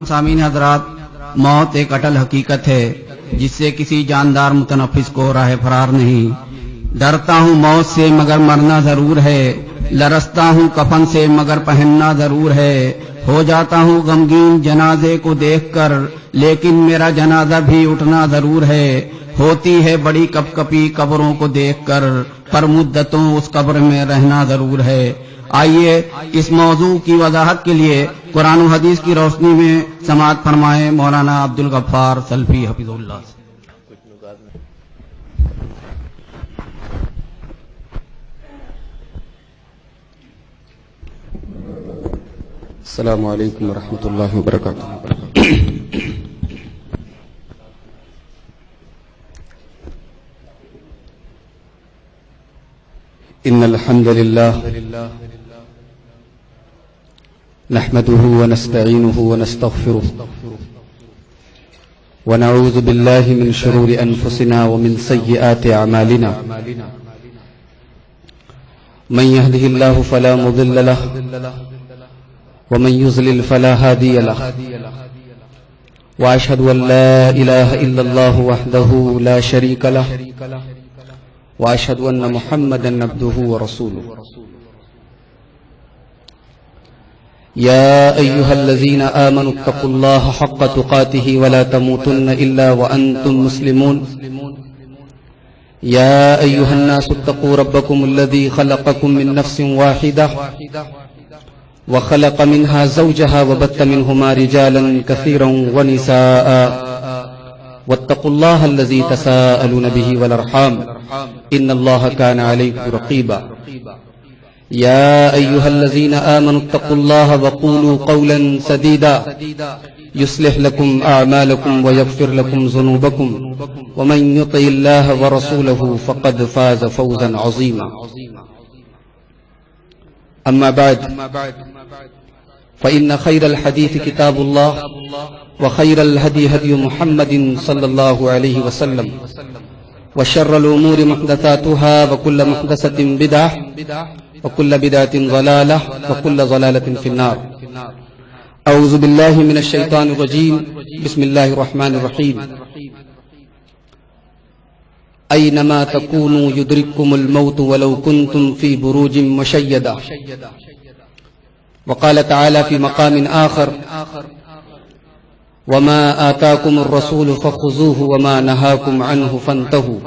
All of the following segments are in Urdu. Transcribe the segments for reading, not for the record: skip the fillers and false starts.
سامعین حضرات، موت ایک اٹل حقیقت ہے جس سے کسی جاندار متنفس کو راہ فرار نہیں۔ ڈرتا ہوں موت سے مگر مرنا ضرور ہے، لرزتا ہوں کفن سے مگر پہننا ضرور ہے۔ ہو جاتا ہوں غمگین جنازے کو دیکھ کر، لیکن میرا جنازہ بھی اٹھنا ضرور ہے۔ ہوتی ہے بڑی کپ کپی قبروں کو دیکھ کر، پر مدتوں اس قبر میں رہنا ضرور ہے۔ آئیے اس موضوع کی وضاحت کے لیے قرآن و حدیث کی روشنی میں سماعت فرمائیں مولانا عبدالغفار سلفی حفظ اللہ سے۔ السلام علیکم ورحمۃ اللہ وبرکاتہ۔ ان الحمد للہ نحمده ونستعینه ونستغفره ونعوذ باللہ من شرور انفسنا ومن سیئات اعمالنا، من يهده الله فلا مضل له ومن يضلل فلا هادي له، واشهد ان لا اله الا الله وحده لا شريك له، واشهد ان محمدا عبده ورسوله۔ يا ايها الذين آمنوا اتقوا الله حق تقاته ولا تموتن الا وانتم مسلمون۔ يا ايها الناس اتقوا ربكم الذي خلقكم من نفس واحدة وخلق منها زوجها وبث منهما رجالا كثيرا ونساء، واتقوا الله الذي تساءلون به والارحام ان الله كان عليكم رقيبا۔ يا ايها الذين آمنوا اتقوا الله وقولوا قولا سديدا يصلح لكم اعمالكم ويغفر لكم ذنوبكم، ومن يطع الله ورسوله فقد فاز فوزا عظيما۔ اما بعد، فإن خير الحديث كتاب الله، وخير الهدي هدي محمد صلى الله عليه وسلم، وشر الأمور محدثاتها، وكل محدثة بدعة، وكل بدعة ضلالة، وكل ضلالة في النار۔ أعوذ بالله من الشيطان الرجيم، بسم الله الرحمن الرحيم۔ أينما تكونوا يدرككم الموت ولو كنتم في بروج مشيدة۔ وقال تعالى في مقام آخر: وما آتاكم الرسول فخذوه وما نهاكم عنه فانتهوا۔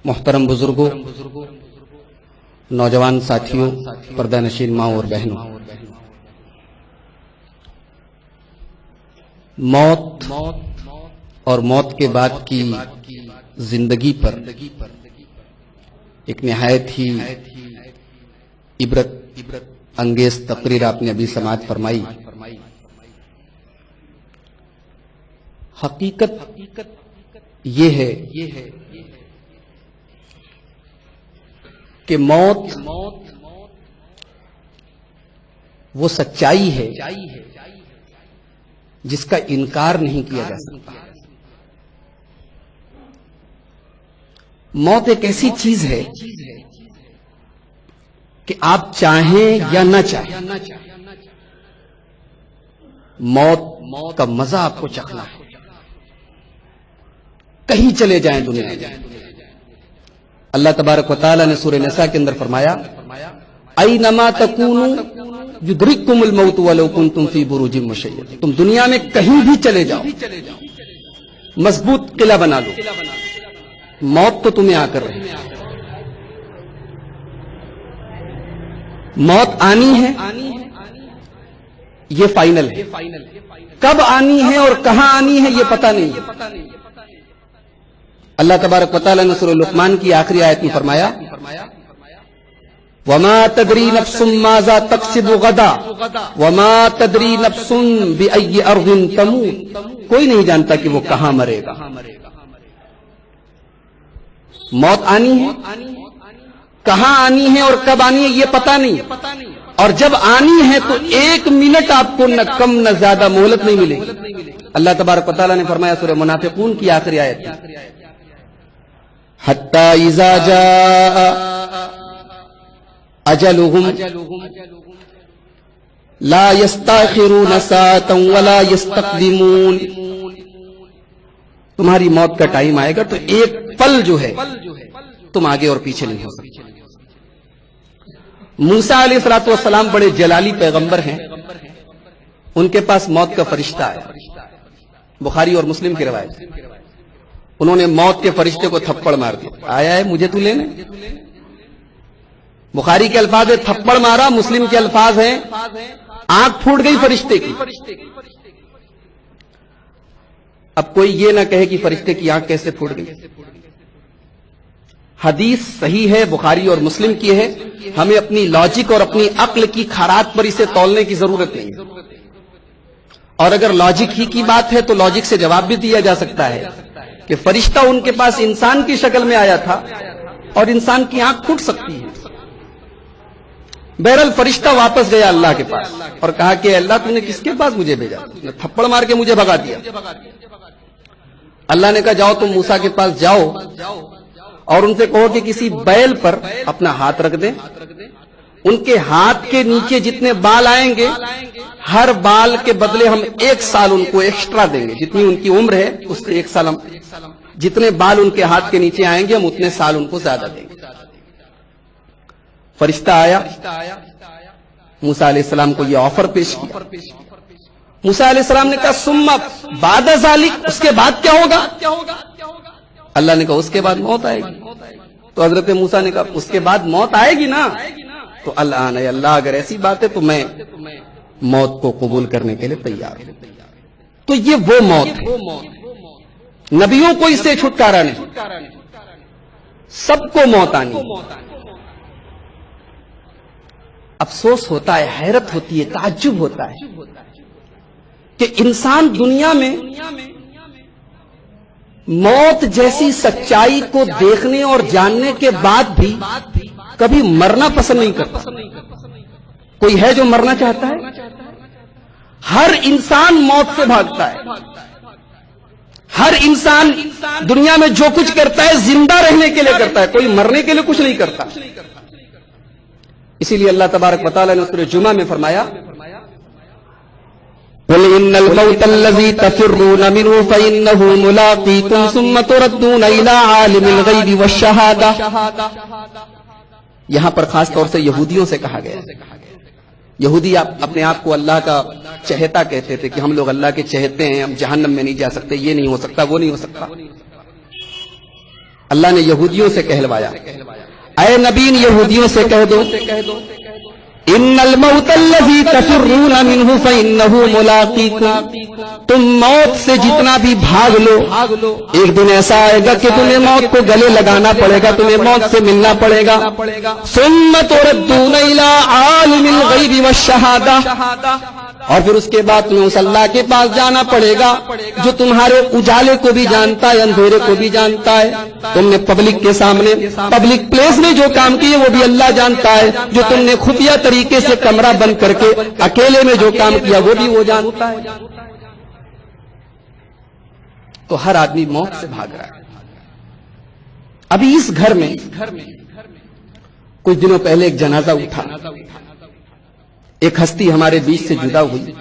محترم بزرگوں، نوجوان ساتھیوں، پردہ نشین ماں اور بہنوں، موت اور موت کے بعد کی زندگی پر ایک نہایت ہی عبرت انگیز تقریر آپ نے ابھی سماعت فرمائی۔ حقیقت یہ ہے کہ موت وہ سچائی ہے جس کا انکار نہیں کیا جا سکتا۔ موت ایک ایسی چیز ہے کہ آپ چاہیں یا نہ چاہیں، موت کا مزہ آپ کو چکھنا ہے۔ کہیں چلے جائیں دنیا میں، اللہ تبارک و تعالیٰ نے سورہ نساء کے اندر فرمایا: اینما تکونوا یدرککم الموت ولو کنتم فی بروج مشیدہ۔ تم دنیا میں کہیں بھی چلے جاؤ، مضبوط قلعہ بنا لو، موت تو تمہیں آ کر رہی ہے۔ موت آنی ہے، یہ فائنل ہے۔ کب آنی ہے اور کہاں آنی ہے یہ پتہ نہیں ہے۔ اللہ تبارک و تعالیٰ نے سورہ لقمان کی آخری آیت میں فرمایا: وما تدری نفس ماذا تکسب غدا وما تدری نفس بأی ارض تموت۔ کوئی نہیں جانتا کہ وہ کہاں مرے گا۔ موت آنی ہے، کہاں آنی ہے اور کب آنی ہے یہ پتہ نہیں، اور جب آنی ہے تو ایک منٹ آپ کو نہ کم نہ زیادہ مہلت نہیں ملے گی۔ اللہ تبارک و تعالیٰ نے فرمایا سورہ منافقون کی آخری آیت میں: حتی اذا جاء اجلہم لا یستاخرون ساعتا ولا یستقدمون. تمہاری موت کا ٹائم آئے گا تو ایک پل جو ہے تم آگے اور پیچھے نہیں ہو سکتے. موسیٰ علیہ الصلوۃ والسلام بڑے جلالی پیغمبر ہیں. ان کے پاس موت کا فرشتہ آیا, بخاری اور مسلم کی روایت. انہوں نے موت کے فرشتے کو تھپڑ مار دیا, آیا ہے مجھے تو لینے. بخاری کے الفاظ ہے تھپڑ مارا, مسلم کے الفاظ ہیں آنکھ پھوٹ گئی فرشتے کی. اب کوئی یہ نہ کہے کہ فرشتے کی آنکھ کیسے پھوٹ گئی. حدیث صحیح ہے, بخاری اور مسلم کی ہے. ہمیں اپنی لاجک اور اپنی عقل کی خرات پر اسے تولنے کی ضرورت نہیں ہے. اور اگر لاجک ہی کی بات ہے تو لاجک سے جواب بھی دیا جا سکتا ہے کہ فرشتہ ان کے پاس انسان کی شکل میں آیا تھا اور انسان کی آنکھ پھوٹ سکتی ہے. بہرحال فرشتہ واپس گیا اللہ کے پاس اور کہا کہ اللہ تم نے کس کے پاس مجھے بھیجا, تھپڑ مار کے مجھے بھگا دیا. اللہ نے کہا جاؤ تم موسیٰ کے پاس جاؤ اور ان سے کہو کہ کسی بیل پر اپنا ہاتھ رکھ دیں. ان کے ہاتھ کے نیچے جتنے بال آئیں گے ہر بال کے بدلے ہم 1 سال ان کو ایکسٹرا دیں گے. جتنی ان کی عمر ہے اس سے 1 سال ہم, جتنے بال ان کے ہاتھ کے نیچے آئیں گے ہم اتنے سال ان کو زیادہ دیں گے. فرشتہ آیا, موسیٰ علیہ السلام کو یہ آفر پیش کیا. موسیٰ علیہ السلام نے کہا ثم بعد ذلک, اس کے بعد کیا ہوگا؟ اللہ نے کہا اس کے بعد موت آئے گی. تو حضرت موسیٰ نے کہا اس کے بعد موت آئے گی نا. تو اللہ اگر ایسی بات ہے تو میں موت کو قبول کرنے کے لیے تیار ہوں. تو یہ وہ موت ہے, نبیوں کو اس سے چھٹکارا نہیں, سب کو موت آنی. افسوس ہوتا ہے, حیرت ہوتی ہے, تعجب ہوتا ہے کہ انسان دنیا میں موت جیسی سچائی کو دیکھنے اور جاننے کے بعد بھی کبھی مرنا پسند نہیں کرتا. کوئی ہے جو مرنا چاہتا ہے؟ ہر انسان موت سے بھاگتا ہے. ہر انسان دنیا میں جو کچھ کرتا ہے زندہ رہنے کے لیے کرتا ہے, کوئی مرنے کے لیے کچھ نہیں کرتا. اسی لیے اللہ تبارک و تعالیٰ نے سورہ جمعہ میں فرمایا قُلْ إِنَّ الْمَوْتَ الَّذِي تَفِرُّونَ مِنْهُ فَإِنَّهُ مُلَاقِيكُمْ ثُمَّ تُرَدُّونَ إِلَىٰ عَالِمِ الْغَيْبِ وَالشَّهَادَةِ. یہاں پر خاص طور سے یہودیوں سے کہا گیا. یہودی اپنے آپ کو اللہ کا چہیتا کہتے تھے کہ ہم لوگ اللہ کے چہیتے ہیں, ہم جہنم میں نہیں جا سکتے, یہ نہیں ہو سکتا, وہ نہیں ہو سکتا. اللہ نے یہودیوں سے کہلوایا, اے نبی یہودیوں سے کہہ دو ان الموت الذی تفرون منہ فانہ ملاقیکم, تم موت سے جتنا بھی بھاگ لو ایک دن ایسا آئے گا کہ تمہیں موت کو گلے لگانا پڑے گا, تمہیں موت سے ملنا پڑے گا. ثم تردون الی عالم الغیب والشہادہ, اور پھر اس کے بعد تمہیں اس اللہ کے پاس جانا پڑے گا جو تمہارے اجالے کو بھی جانتا ہے, اندھیرے کو بھی جانتا ہے. تم نے پبلک کے سامنے پبلک پلیس میں جو کام کیے وہ بھی اللہ جانتا ہے, جو تم نے خفیہ طریقے سے کمرہ بند کر کے اکیلے میں جو کام کیا وہ بھی وہ جانتا ہے. تو ہر آدمی موت سے بھاگ رہا ہے. ابھی اس گھر میں کچھ دنوں پہلے ایک جنازہ اٹھا, ایک ہستی ہمارے بیچ سے جدا ہوئی.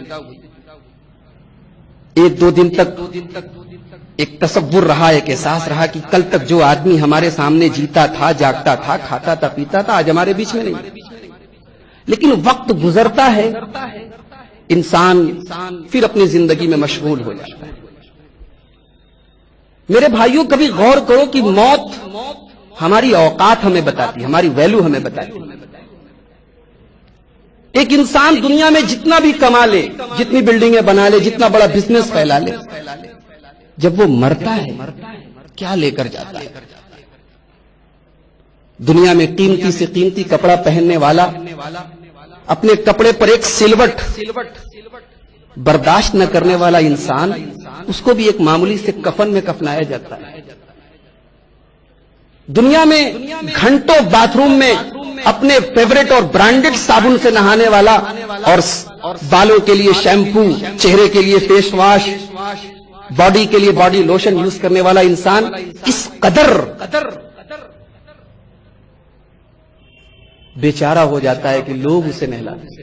1-2 دن تک ایک تصور رہا, ایک احساس رہا کہ کل تک جو آدمی ہمارے سامنے جیتا تھا, جاگتا تھا, کھاتا تھا, پیتا تھا, آج ہمارے بیچ میں نہیں. لیکن وقت گزرتا ہے, انسان پھر اپنی زندگی میں مشغول ہو جاتا ہے. میرے بھائیوں کبھی غور کرو کہ موت ہماری اوقات ہمیں بتاتی, ہماری ویلو ہمیں بتاتی. ایک انسان دنیا میں جتنا بھی کما لے, جتنی بلڈنگیں بنا لے, جتنا بڑا بزنس پھیلا لے, جب وہ مرتا ہے کیا لے کر جاتا ہے؟ دنیا میں قیمتی سے قیمتی کپڑا پہننے والا اپنے کپڑے پر ایک سلوٹ برداشت نہ کرنے والا انسان, اس کو بھی ایک معمولی سے کفن میں کفنایا جاتا ہے. دنیا میں گھنٹوں باتھ روم میں اپنے فیوریٹ اور برانڈڈ صابن سے نہانے والا اور بالوں کے لیے شیمپو, چہرے کے لیے فیس واش, باڈی کے لیے باڈی لوشن یوز کرنے والا انسان اس قدر بیچارہ ہو جاتا ہے کہ لوگ اسے نہلاتے.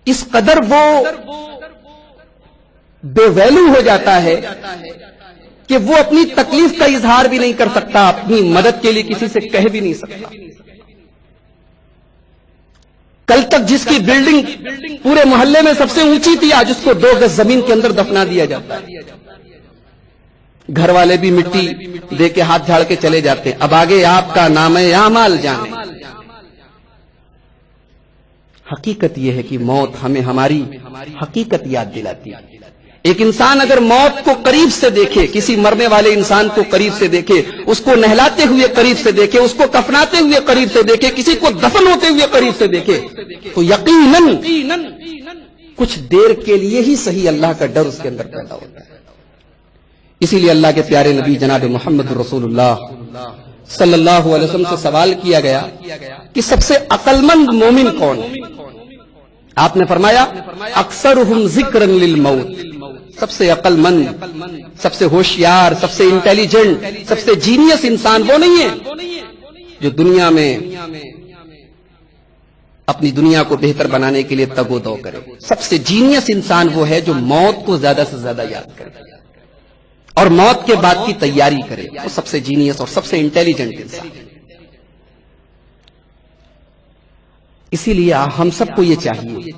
اس قدر وہ بے ویلو ہو جاتا ہے کہ وہ اپنی تکلیف کا اظہار بھی نہیں کر سکتا، اپنی مدد کے لیے کسی سے کہہ بھی نہیں سکتا۔ کل تک جس کی بلڈنگ پورے محلے میں سب سے اونچی تھی، آج اس کو 2 گز زمین کے اندر دفنا دیا جاتا ہے۔ گھر والے بھی مٹی دے کے ہاتھ جھاڑ کے چلے جاتے ہیں، اب آگے آپ کا نام اعمال جانے۔ حقیقت یہ ہے کہ موت ہمیں ہماری حقیقت یاد دلاتی ہے۔ ایک انسان اگر موت کو قریب سے دیکھے، کسی مرنے والے انسان کو قریب سے دیکھے، اس کو نہلاتے ہوئے قریب سے دیکھے، اس کو کفناتے ہوئے قریب سے دیکھے، کسی کو دفن ہوتے ہوئے قریب سے دیکھے، تو یقیناً کچھ دیر کے لیے ہی صحیح اللہ کا ڈر اس کے اندر پیدا ہوتا ہے۔ اسی لیے اللہ کے پیارے نبی جناب محمد رسول اللہ صلی اللہ علیہ وسلم سے سوال کیا گیا کہ سب سے عقل مند مومن کون ہے؟ آپ نے فرمایا اکثرہم ذکرا للموت، سب سے عقل مند، سب سے ہوشیار، سب سے انٹیلیجنٹ، سب سے جینیس انسان وہ نہیں ہے جو دنیا میں اپنی دنیا کو بہتر بنانے کے لیے تگ و دو کرے۔ سب سے جینیس انسان وہ ہے جو موت کو زیادہ سے زیادہ یاد کرے اور موت کے بعد کی تیاری کرے، وہ سب سے جینیس اور سب سے انٹیلیجنٹ انسان۔ اسی لیے ہم سب کو یہ چاہیے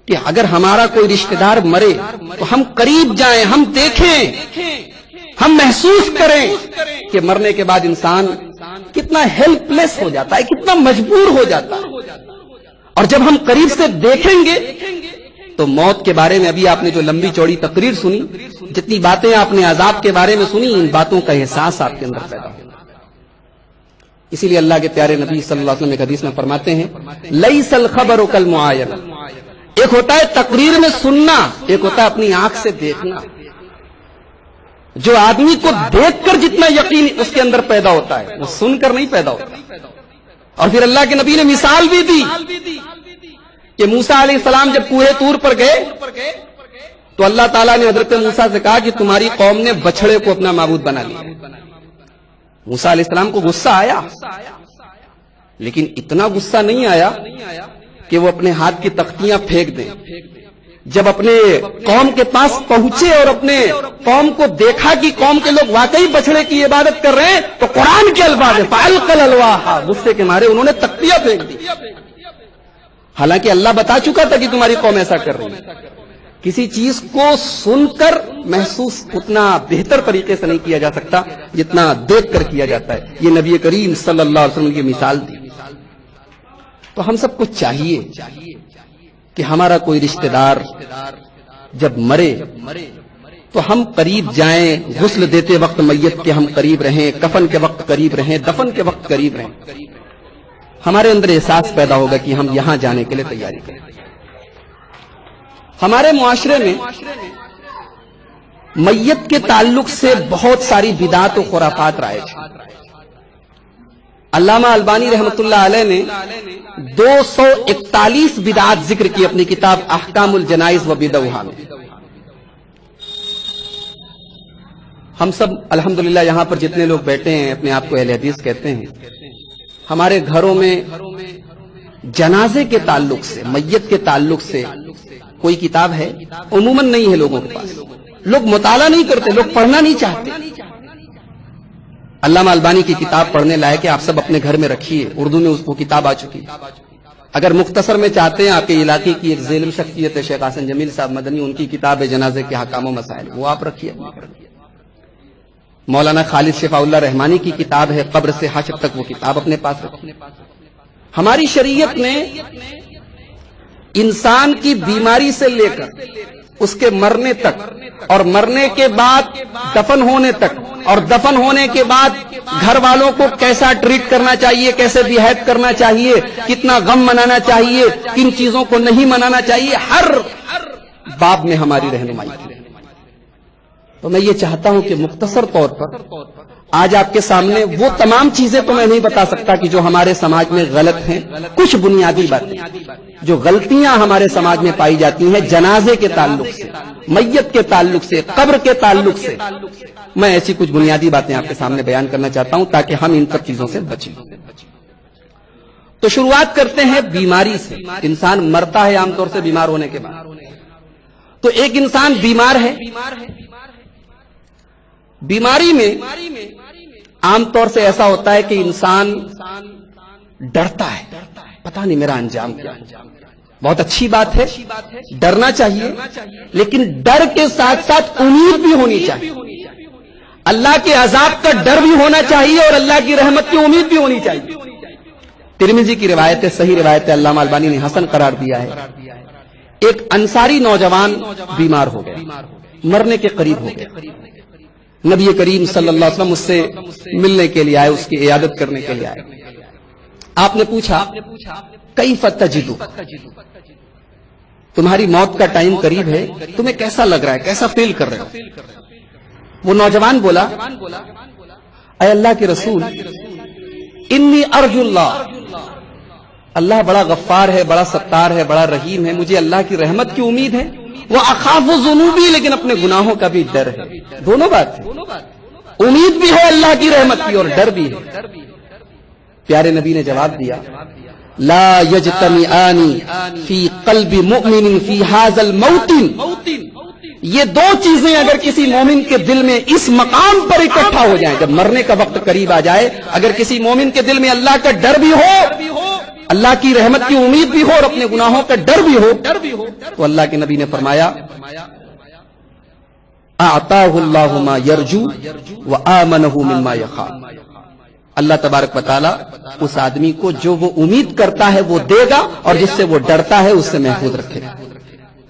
کہ اگر ہمارا کوئی رشتہ دار مرے تو ہم قریب جائیں، ہم دیکھیں، ہم محسوس کریں کہ مرنے کے بعد انسان کتنا ہیلپ لیس ہو جاتا ہے، کتنا مجبور ہو جاتا ہے۔ اور جب ہم قریب سے دیکھیں گے تو موت کے بارے میں ابھی آپ نے جو لمبی چوڑی تقریر سنی، جتنی باتیں آپ نے عذاب کے بارے میں سنی، ان باتوں کا احساس آپ کے اندر پیدا ہو۔ اسی لیے اللہ کے پیارے نبی صلی اللہ علیہ وسلم ایک حدیث میں فرماتے ہیں لیس الخبر کالمعاینہ، ایک ہوتا ہے تقریر میں سننا، ایک ہوتا ہے اپنی آنکھ سے دیکھنا۔ جو آدمی کو دیکھ کر جتنا یقین اس کے اندر پیدا ہوتا ہے وہ سن کر نہیں پیدا ہوتا۔ اور پھر اللہ کے نبی نے مثال بھی دی کہ موسیٰ علیہ السلام جب کوہ طور پر گئے تو اللہ تعالیٰ نے حضرت موسیٰ سے کہا کہ تمہاری قوم نے بچڑے کو اپنا معبود بنا لیا۔ موسیٰ علیہ السلام کو غصہ آیا، لیکن اتنا غصہ نہیں آیا کہ وہ اپنے ہاتھ کی تختیاں پھینک دیں۔ جب اپنے قوم کے پاس پہنچے اور اپنے قوم کو دیکھا کہ قوم کے لوگ واقعی بچڑے کی عبادت کر رہے ہیں تو قرآن کے الفاظ ہیں فَأَلْقَى الْأَلْوَاحَ، غصے کے مارے انہوں نے تختیاں پھینک دی۔ حالانکہ اللہ بتا چکا تھا کہ تمہاری قوم ایسا کر رہی ہے۔ کسی چیز کو سن کر محسوس اتنا بہتر طریقے سے نہیں کیا جا سکتا جتنا دیکھ کر کیا جاتا ہے۔ یہ نبی کریم صلی اللہ علیہ وسلم کی مثال تھی۔ تو ہم سب کو چاہیے کہ ہمارا کوئی رشتہ دار جب مرے تو ہم قریب جائیں، غسل دیتے وقت میت کے ہم قریب رہیں، کفن کے وقت قریب رہیں، دفن کے وقت قریب رہیں۔ ہمارے اندر احساس پیدا ہوگا کہ ہم یہاں جانے کے لیے تیاری کریں۔ ہمارے معاشرے میں میت کے تعلق سے بہت ساری بدعات و خرافات رائج ہیں۔ علامہ البانی رحمۃ اللہ علیہ نے 241 بدعات ذکر کی اپنی کتاب احکام الجنائز و بدعها میں۔ ہم سب الحمدللہ یہاں پر جتنے لوگ بیٹھے ہیں اپنے آپ کو اہل حدیث کہتے ہیں، ہمارے گھروں میں جنازے کے تعلق سے، میت کے تعلق سے کوئی کتاب ہے؟ عموماً نہیں ہے لوگوں کے پاس۔ لوگ مطالعہ نہیں کرتے، لوگ پڑھنا نہیں چاہتے۔ علامہ البانی کی کتاب پڑھنے لائق ہے، آپ سب اپنے گھر میں رکھیے، اردو میں وہ کتاب آ چکی۔ اگر مختصر میں چاہتے ہیں، آپ کے علاقے کی ایک ذیل شخصیت ہے شیخ حسن جمیل صاحب مدنی، ان کی کتاب ہے جنازے کے احکام و مسائل، وہ آپ رکھیے۔ مولانا خالد شفاء اللہ رحمانی کی کتاب ہے قبر سے حشر تک، وہ کتاب اپنے پاس رکھیے۔ ہماری شریعت نے انسان کی بیماری سے لے کر اس کے مرنے تک اور مرنے کے بعد دفن ہونے تک اور دفن ہونے کے بعد گھر والوں کو کیسا ٹریٹ کرنا چاہیے، کیسے بیہیو کرنا چاہیے، کتنا غم منانا چاہیے، کن چیزوں کو نہیں منانا چاہیے، ہر باب میں ہماری رہنمائی کی۔ تو میں یہ چاہتا ہوں کہ مختصر طور پر آج آپ کے سامنے وہ تمام چیزیں تو میں نہیں بتا سکتا کہ جو ہمارے سماج میں غلط ہیں، کچھ بنیادی باتیں جو غلطیاں ہمارے سماج میں پائی جاتی ہیں جنازے کے تعلق سے، میت کے تعلق سے، قبر کے تعلق سے، میں ایسی کچھ بنیادی باتیں آپ کے سامنے بیان کرنا چاہتا ہوں تاکہ ہم ان سب چیزوں سے بچیں۔ تو شروعات کرتے ہیں بیماری سے. انسان مرتا ہے عام طور سے بیمار ہونے کے بعد. تو ایک انسان بیمار ہے. بیماری میں عام طور سے ایسا ہوتا ہے کہ انسان ڈرتا ہے, پتہ نہیں میرا انجام کیا. بہت اچھی بات ہے, ڈرنا چاہیے, لیکن ڈر کے ساتھ ساتھ امید بھی ہونی چاہیے. اللہ کے عذاب کا ڈر بھی ہونا چاہیے اور اللہ کی رحمت کی امید بھی ہونی چاہیے. ترمذی کی روایت ہے, صحیح روایت ہے, علامہ البانی نے حسن قرار دیا ہے. ایک انصاری نوجوان بیمار ہو گیا, مرنے کے قریب ہو گیا. نبی کریم صلی اللہ علیہ وسلم اس سے ملنے کے لیے آئے, اس کی عیادت کرنے کے لیے آئے. آپ نے پوچھا کیف تجدو, تمہاری موت کا ٹائم قریب ہے, تمہیں کیسا لگ رہا ہے, کیسا فیل کر رہے ہو؟ وہ نوجوان بولا, اے اللہ کے رسول, انی ارجو اللہ, اللہ بڑا غفار ہے, بڑا ستار ہے, بڑا رحیم ہے, مجھے اللہ کی رحمت کی امید ہے. وہ اخاف ذنوبی, لیکن اپنے گناہوں کا بھی ڈر ہے. دونوں بات ہے, امید بھی ہے اللہ کی رحمت کی اور ڈر بھی ہے. پیارے نبی نے جواب دیا, لا یجتمعان فی قلب مؤمن فی ھذا الموطن, یہ دو چیزیں اگر کسی مومن کے دل میں اس مقام پر اکٹھا ہو جائیں, جب مرنے کا وقت قریب آ جائے, اگر کسی مومن کے دل میں اللہ کا ڈر بھی ہو, اللہ کی رحمت کی امید بھی ہو اور اپنے گناہوں کا ڈر بھی ہو, تو اللہ کے نبی نے فرمایا اعطاہ اللہ ما یرجو وآمنہ مما یخاف, اللہ تبارک و تعالی اس آدمی کو جو وہ امید کرتا ہے وہ دے گا, اور جس سے وہ ڈرتا ہے اس سے محفوظ رکھے گا.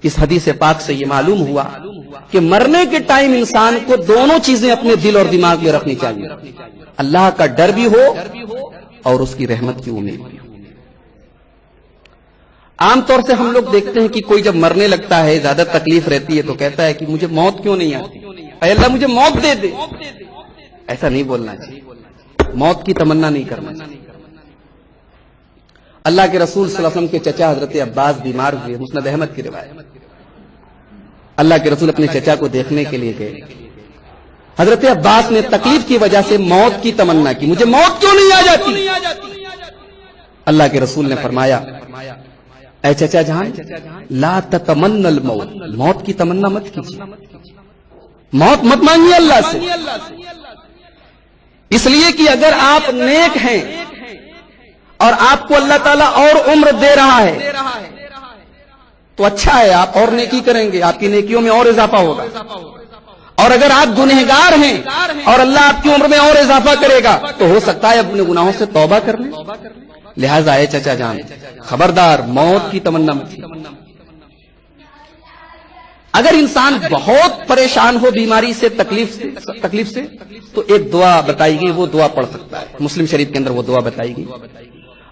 اس حدیث پاک سے یہ معلوم ہوا کہ مرنے کے ٹائم انسان کو دونوں چیزیں اپنے دل اور دماغ میں رکھنی چاہیے, اللہ کا ڈر بھی ہو اور اس کی رحمت کی امید بھی ہو. عام طور سے ہم لوگ دیکھتے ہیں کہ کوئی جب مرنے لگتا ہے, زیادہ تکلیف رہتی ہے, تو کہتا ہے کہ مجھے موت کیوں نہیں آتی, اے اللہ مجھے موت دے دے. ایسا نہیں بولنا چاہیے, موت کی تمنا نہیں کرنا چاہیے. اللہ کے رسول صلی اللہ علیہ وسلم کے چچا حضرت عباس بیمار ہوئے, مسند احمد کی روایت. اللہ کے رسول اپنے چچا کو دیکھنے کے لیے گئے. حضرت عباس نے تکلیف کی وجہ سے موت کی تمنا کی, مجھے موت کیوں نہیں آ جاتی. اللہ کے رسول نے فرمایا, اے چچا جان, لا تتمنى الموت, موت کی تمنا مت کیجیے, موت مت مانگیے اللہ سے. اس لیے کہ اگر آپ نیک ہیں اور آپ کو اللہ تعالیٰ اور عمر دے رہا ہے تو اچھا ہے, آپ اور نیکی کریں گے, آپ کی نیکیوں میں اور اضافہ ہوگا. اور اگر آپ گنہگار ہیں اور اللہ آپ کی عمر میں اور اضافہ کرے گا تو ہو سکتا ہے اپنے گناہوں سے توبہ کر لیں. لہٰذا اے چچا جان, خبردار موت کی تمنا مت. اگر انسان بہت پریشان ہو بیماری سے, تکلیف سے, تو ایک دعا بتائی گئی, وہ دعا پڑھ سکتا ہے. مسلم شریف کے اندر وہ دعا بتائی گئی,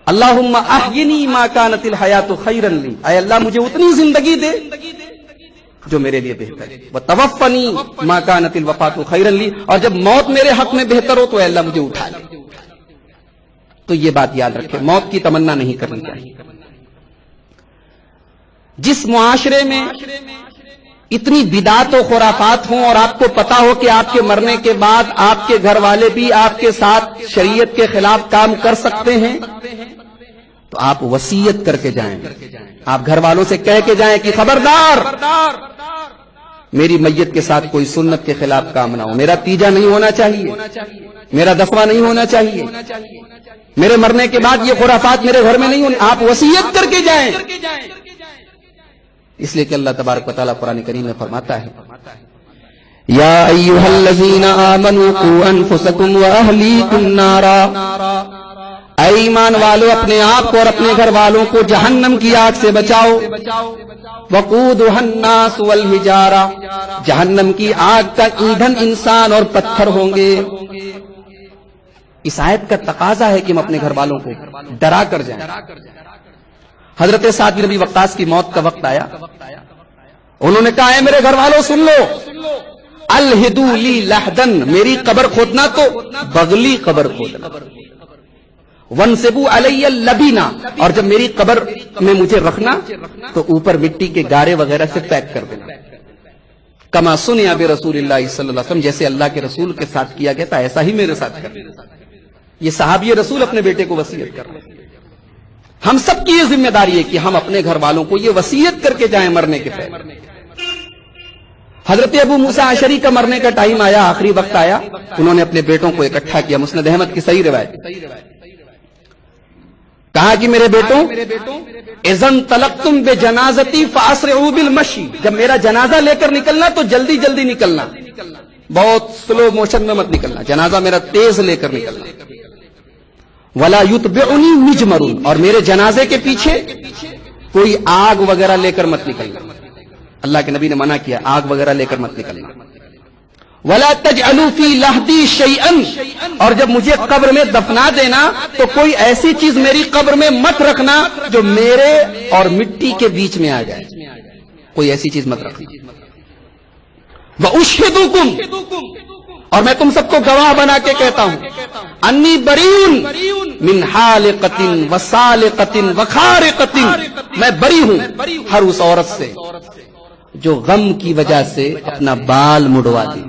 اللہم احینی ما کانت الحیات خیرا لی, اے اللہ مجھے اتنی زندگی دے جو میرے لیے بہتر ہے. وتوفنی ما کانت الوفات خیرا لی, اور جب موت میرے حق میں بہتر ہو تو اے اللہ مجھے اٹھا لے. تو یہ بات یاد رکھیں, موت کی تمنا نہیں کرنی چاہیے. جس معاشرے میں اتنی بدعات و خرافات ہوں اور آپ کو پتا ہو کہ آپ کے مرنے کے بعد آپ کے گھر والے بھی آپ کے ساتھ شریعت کے خلاف کام کر سکتے ہیں, تو آپ وصیت کر کے جائیں, آپ گھر والوں سے کہہ کے جائیں کہ خبردار میری میت کے ساتھ کوئی سنت کے خلاف کام نہ ہو, میرا تیجا نہیں ہونا چاہیے, میرا دفنہ نہیں ہونا چاہیے, میرے مرنے کے بعد یہ خرافات میرے گھر میں نہیں ہونی. آپ وصیت کر کے جائیں, اس لیے کہ اللہ تبارک و تعالیٰ قرآن کریم میں فرماتا ہے, یا ایھا الذین آمنوا قوا انفسکم واہلیکم نارا, اے ایمان والو اپنے آپ کو اور اپنے گھر والوں کو جہنم کی آگ سے بچاؤ. وقودھا الناس والحجارہ, جہنم کی آگ کا ایندھن انسان اور پتھر ہوں گے. اس آیت کا تقاضا ہے کہ ہم اپنے گھر والوں کو ڈرا کر جائیں. حضرت سعد بن ابی وقاص کی موت کا وقت آیا, انہوں نے کہا ہے میرے گھر والوں سن لو, الہدوا لی لحدن, میری قبر کھودنا تو بغلی قبر کھودنا, وانصبوا علی اللبینا, اور جب میری قبر میں مجھے رکھنا تو اوپر مٹی کے گارے وغیرہ سے پیک کر دینا. کما سنیا برسول اللہ صلی اللہ علیہ وسلم, جیسے اللہ کے رسول کے ساتھ کیا گیا تھا ایسا ہی میرے ساتھ کرنا. یہ صحابی رسول اپنے بیٹے کو وصیت کر رہے ہیں. ہم سب کی یہ ذمہ داری ہے کہ ہم اپنے گھر والوں کو یہ وصیت کر کے جائیں مرنے کے پہلے. حضرت ابو موسیٰ اشعری کا مرنے کا ٹائم آیا، آخری وقت آیا، انہوں نے اپنے بیٹوں کو اکٹھا کیا. مسند احمد کی صحیح روایت، کہا کہ میرے بیٹوں، اذا انطلقتم بجنازتی فاسرعوا بالمشی، جب میرا جنازہ لے کر نکلنا تو جلدی جلدی نکلنا، بہت سلو موشن میں مت نکلنا، جنازہ میرا تیز لے کر نکلنا. ولا یتبعنی مجمر، اور میرے جنازے کے پیچھے کوئی آگ وغیرہ لے کر مت نکلنا. اللہ کے نبی نے منع کیا، آگ وغیرہ لے کر مت نکلنا. ولا تجعلوا فی لحدی شیئا، اور جب مجھے قبر میں دفنا دینا تو کوئی ایسی چیز میری قبر میں مت رکھنا جو میرے اور مٹی کے بیچ میں آ جائے، کوئی ایسی چیز مت رکھنا. واشہدکم، اور میں تم سب کو گواہ بنا کے کہتا ہوں، انی بریء من حالقۃ وسالقۃ وخارقۃ، میں بری ہوں ہر اس عورت سے جو غم کی وجہ سے اپنا بال مڑوا دے.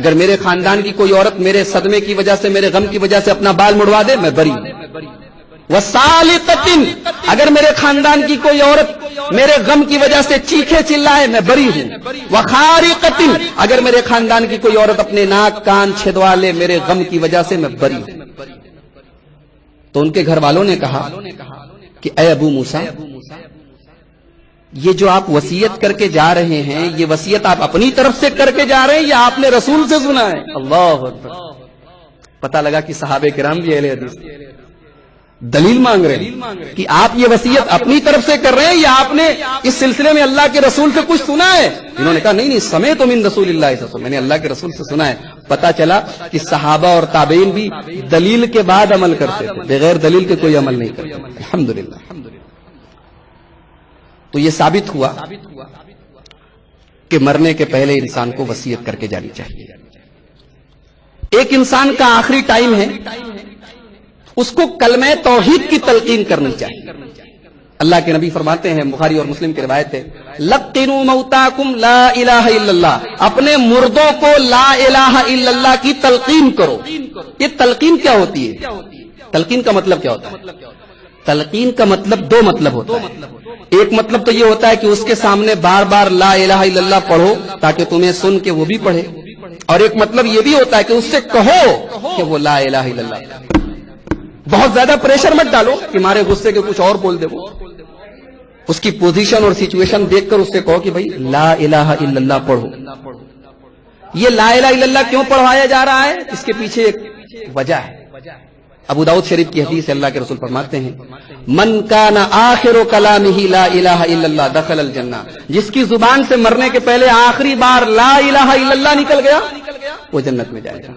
اگر میرے خاندان کی کوئی عورت میرے صدمے کی وجہ سے، میرے غم کی وجہ سے اپنا بال مڑوا دے، میں بری ہوں. وسالقۃ، اگر میرے خاندان کی کوئی عورت میرے غم کی وجہ سے چیخے چلائے، میں بری ہوں. وخارقۃ، اگر میرے خاندان کی کوئی عورت اپنے ناک کان چھدوا لے میرے غم کی وجہ سے، میں بری ہوں. تو ان کے گھر والوں نے کہا کہ اے ابو موسیٰ، یہ جو آپ وصیت کر کے جا رہے ہیں، یہ وصیت آپ اپنی طرف سے کر کے جا رہے ہیں یا آپ نے رسول سے سنا ہے؟ اللہ اکبر. پتہ لگا کہ صحابہ کرام بھی اہل حدیث دلیل مانگ رہے ہیں کہ آپ یہ وصیت اپنی طرف سے کر رہے ہیں یا آپ نے اس سلسلے میں اللہ کے رسول سے کچھ سنا ہے؟ انہوں نے کہا نہیں، سمعت من رسول اللہ صلی اللہ علیہ وسلم، میں نے اللہ کے رسول سے سنا ہے. پتہ چلا کہ صحابہ اور تابعین بھی دلیل کے بعد عمل کرتے تھے، بغیر دلیل کے کوئی عمل نہیں کرتے. الحمدللہ. تو یہ ثابت ہوا کہ مرنے کے پہلے انسان کو وصیت کر کے جانی چاہیے. ایک انسان کا آخری ٹائم ہے، اس کو کلمہ توحید کی تلقین کرنی چاہیے. اللہ کے نبی فرماتے ہیں، بخاری اور مسلم کی روایت ہے، لقنوا موتاکم لا الہ الا اللہ، اپنے مردوں کو لا الہ الا اللہ کی تلقین کرو. یہ تلقین کیا ہوتی ہے؟ تلقین کا مطلب کیا ہوتا ہے؟ تلقین کا مطلب دو مطلب ہوتا ہے. ایک مطلب تو یہ ہوتا ہے کہ اس کے سامنے بار بار لا الہ الا اللہ پڑھو تاکہ تمہیں سن کے وہ بھی پڑھے، اور ایک مطلب یہ بھی ہوتا ہے کہ اس سے کہو کہ وہ لا الہ الا اللہ. بہت زیادہ پریشر مت ڈالو کہ مارے غصے کے کچھ اور بول دے. وہ اس کی پوزیشن اور سچویشن دیکھ کر اس سے کہو کہ بھائی لا الہ الا اللہ پڑھو. یہ لا الہ الا اللہ کیوں پڑھوایا جا رہا ہے؟ اس کے پیچھے ایک وجہ ہے. ابو داؤد شریف کی حدیث ہے، اللہ کے رسول فرماتے ہیں، من کان آخر کلامہ لا الہ الا اللہ دخل الجنہ، جس کی زبان سے مرنے کے پہلے آخری بار لا الہ الا اللہ نکل گیا وہ جنت میں جائے گا.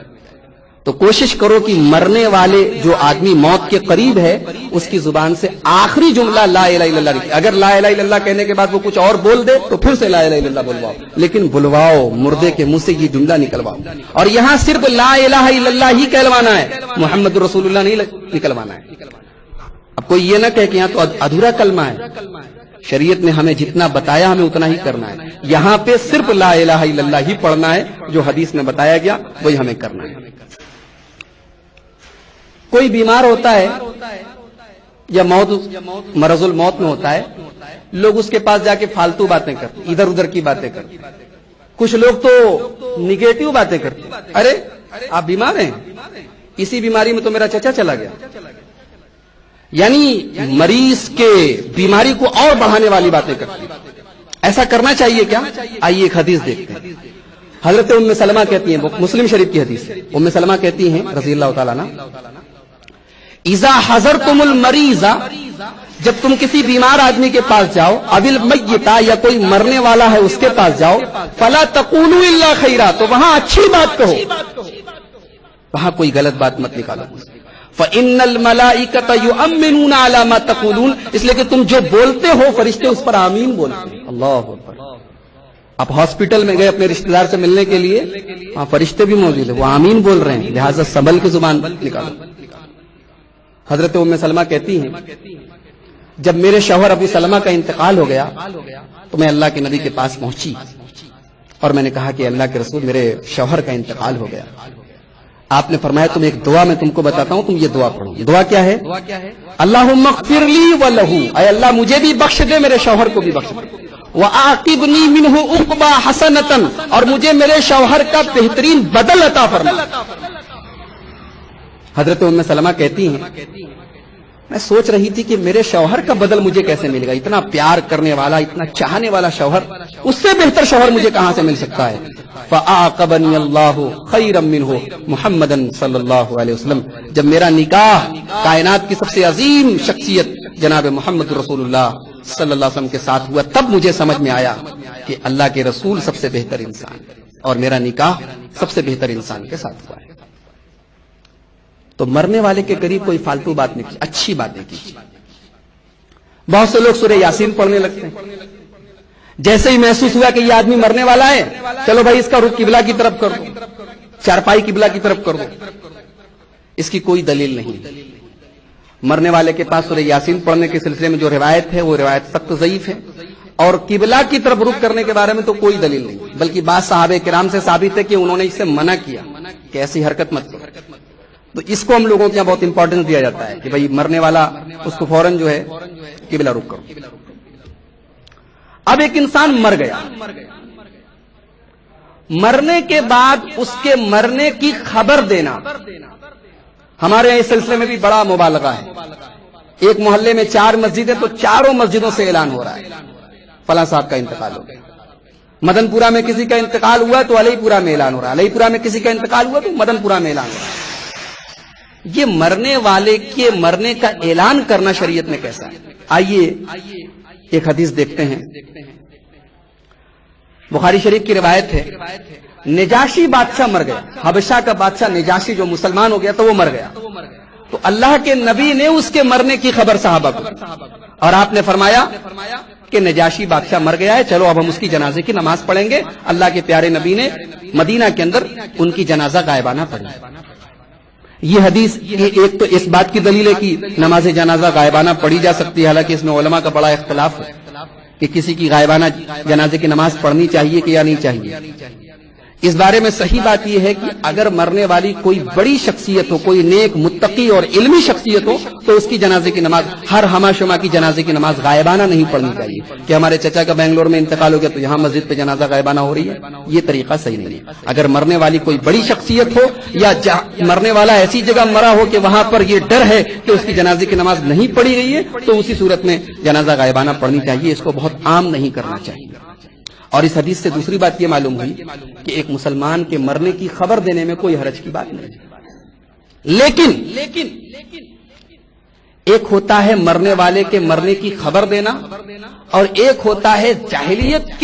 تو کوشش کرو کہ مرنے والے جو آدمی موت کے قریب ہے اس کی زبان سے آخری جملہ لا الہ الا اللہ نکلے. اگر لا الہ الا اللہ کہنے کے بعد وہ کچھ اور بول دے تو پھر سے لا الہ الا اللہ بلواؤ، لیکن بلواؤ، مردے کے منہ سے یہ جملہ نکلواؤ. اور یہاں صرف لا الہ الا اللہ ہی کہلوانا ہے، محمد رسول اللہ نہیں نکلوانا ہے. اب کوئی یہ نہ کہے کہ یہاں تو ادھورا کلمہ ہے. شریعت نے ہمیں جتنا بتایا ہمیں اتنا ہی کرنا ہے. یہاں پہ صرف لا الہ الا اللہ ہی پڑھنا ہے، جو حدیث میں بتایا گیا وہی ہمیں کرنا ہے. کوئی بیمار ہوتا ہے یا مرض الموت میں ہوتا ہے، لوگ اس کے پاس جا کے فالتو باتیں کرتے، ادھر ادھر کی باتیں کرتے. کچھ لوگ تو نگیٹو باتیں کرتے، ارے آپ بیمار ہیں، اسی بیماری میں تو میرا چچا چلا گیا. یعنی مریض کے بیماری کو اور بڑھانے والی باتیں کرتے. ایسا کرنا چاہیے کیا؟ آئیے ایک حدیث دیکھتے ہیں. حضرت ام سلمہ کہتی ہیں، مسلم شریف کی حدیث ہے، ام سلمہ کہتی ہیں رضی اللہ تعالیٰ عنہ، اذا حضرتم المریض، جب تم کسی بیمار آدمی کے پاس جاؤ، ابل میتا، یا کوئی مرنے والا ہے اس کے پاس جاؤ، فلا تقولوا الا خیرا، تو وہاں اچھی بات کہو، وہاں کوئی غلط بات مت نکالو. فإن الملائکۃ یؤمنون علی ما تقولون، اس لیے کہ تم جو بولتے ہو فرشتے اس پر آمین بولتے ہیں. اللہ اکبر. آپ ہاسپٹل میں گئے اپنے رشتہ دار سے ملنے کے لیے، وہاں فرشتے بھی موجود ہیں، وہ آمین بول رہے ہیں، لہذا سنبھل کی زبان نکالو. حضرت ام سلمہ کہتی ہیں، جب میرے شوہر ابو سلمہ کا انتقال ہو گیا تو میں اللہ کے نبی کے پاس پہنچی اور میں نے کہا کہ اللہ کے رسول، میرے شوہر کا انتقال ہو گیا، آپ نے فرمایا تم ایک دعا میں تم کو بتاتا ہوں، تم یہ دعا پڑھو. یہ دعا کیا ہے؟ اللہم اغفر لی ولہ، اے اللہ مجھے بھی بخش دے، میرے شوہر کو بھی بخش دے. وَآقِبْنِي مِنْهُ عُقْبَى حَسَنَةً، اور مجھے میرے شوہر کا بہترین بدل عطا فرما. حضرت ام سلمہ کہتی ہیں میں سوچ رہی تھی کہ میرے شوہر کا بدل مجھے کیسے ملے گا، اتنا پیار کرنے والا، اتنا چاہنے والا شوہر، اس سے بہتر شوہر مجھے کہاں سے مل سکتا ہے. فَآقَبَنِيَ اللَّهُ خَيْرًا مِّنْهُ مُحَمَّدًا صلی اللہ علیہ وسلم. جب میرا نکاح کائنات کی سب سے عظیم شخصیت جناب محمد رسول اللہ صلی اللہ علیہ وسلم کے ساتھ ہوا، تب مجھے سمجھ میں آیا کہ اللہ کے رسول سب سے بہتر انسان اور میرا نکاح سب سے بہتر انسان کے ساتھ ہوا ہے. تو مرنے والے کے قریب کوئی فالتو بات نہیں کی، اچھی باتیں کی. بہت سے لوگ سورہ یاسین پڑھنے لگتے ہیں، جیسے ہی محسوس ہوا کہ یہ آدمی مرنے والا ہے، چلو بھائی اس کا رخ قبلہ کی طرف کر دو، چارپائی قبلہ کی طرف کر دو. اس کی کوئی دلیل نہیں. مرنے والے کے پاس سورہ یاسین پڑھنے کے سلسلے میں جو روایت ہے وہ روایت سخت ضعیف ہے، اور قبلہ کی طرف رخ کرنے کے بارے میں تو کوئی دلیل نہیں. بلکہ بعض صحابہ کرام سے ثابت ہے کہ انہوں نے اس سے منع کیا کہ ایسی حرکت مت کرو. تو اس کو ہم لوگوں کے یہاں بہت امپورٹنس دیا جاتا ہے کہ بھائی مرنے والا اس کو فوراً جو ہے قبلہ رخ کرو. اب ایک انسان مر گیا، مرنے کے بعد اس کے مرنے کی خبر دینا ہمارے اس سلسلے میں بھی بڑا مبالغہ ہے. ایک محلے میں 4 مسجدیں تو چاروں مسجدوں سے اعلان ہو رہا ہے فلاں صاحب کا انتقال ہو گیا. مدن پورہ میں کسی کا انتقال ہوا تو علی پورہ میں اعلان ہو رہا ہے، علی پورہ میں کسی کا انتقال ہوا تو مدن پورہ میں اعلان ہو رہا ہے. یہ مرنے والے کے مرنے کا اعلان کرنا شریعت میں کیسا ہے؟ آئیے ایک حدیث دیکھتے ہیں. بخاری شریف کی روایت ہے، نجاشی بادشاہ مر گیا، حبشہ کا بادشاہ نجاشی جو مسلمان ہو گیا تو وہ مر گیا. تو اللہ کے نبی نے اس کے مرنے کی خبر صحابہ کو، اور آپ نے فرمایا کہ نجاشی بادشاہ مر گیا ہے، چلو اب ہم اس کی جنازے کی نماز پڑھیں گے. اللہ کے پیارے نبی نے مدینہ کے اندر ان کی جنازہ غائبانہ پڑھی. یہ حدیث ایک تو اس بات کی دلیل ہے کہ نماز جنازہ غائبانہ پڑھی جا سکتی ہے، حالانکہ اس میں علماء کا بڑا اختلاف ہے کہ کسی کی غائبانہ جنازے کی نماز پڑھنی چاہیے کہ یا نہیں چاہیے. اس بارے میں صحیح بات یہ ہے کہ اگر مرنے والی کوئی بڑی شخصیت ہو، کوئی نیک متقی اور علمی شخصیت ہو، تو اس کی جنازے کی نماز، ہر ہمہ شمع کی جنازے کی نماز غائبانہ نہیں پڑھنی چاہیے کہ ہمارے چچا کا بنگلور میں انتقال ہو گیا تو یہاں مسجد پہ جنازہ غائبانہ ہو رہی ہے. یہ طریقہ صحیح نہیں ہے. اگر مرنے والی کوئی بڑی شخصیت ہو یا مرنے والا ایسی جگہ مرا ہو کہ وہاں پر یہ ڈر ہے کہ اس کی جنازے کی نماز نہیں پڑھی گئی ہے، تو اسی صورت میں جنازہ غائبانہ پڑھنی چاہیے. اس کو بہت عام نہیں کرنا چاہیے. اور اس حدیث سے دوسری بات یہ معلوم ہوئی کہ ایک مسلمان کے مرنے کی خبر دینے میں کوئی حرج کی بات نہیں. لیکن ایک ہوتا ہے مرنے والے کے مرنے کی خبر دینا، اور ایک ہوتا ہے جاہلیت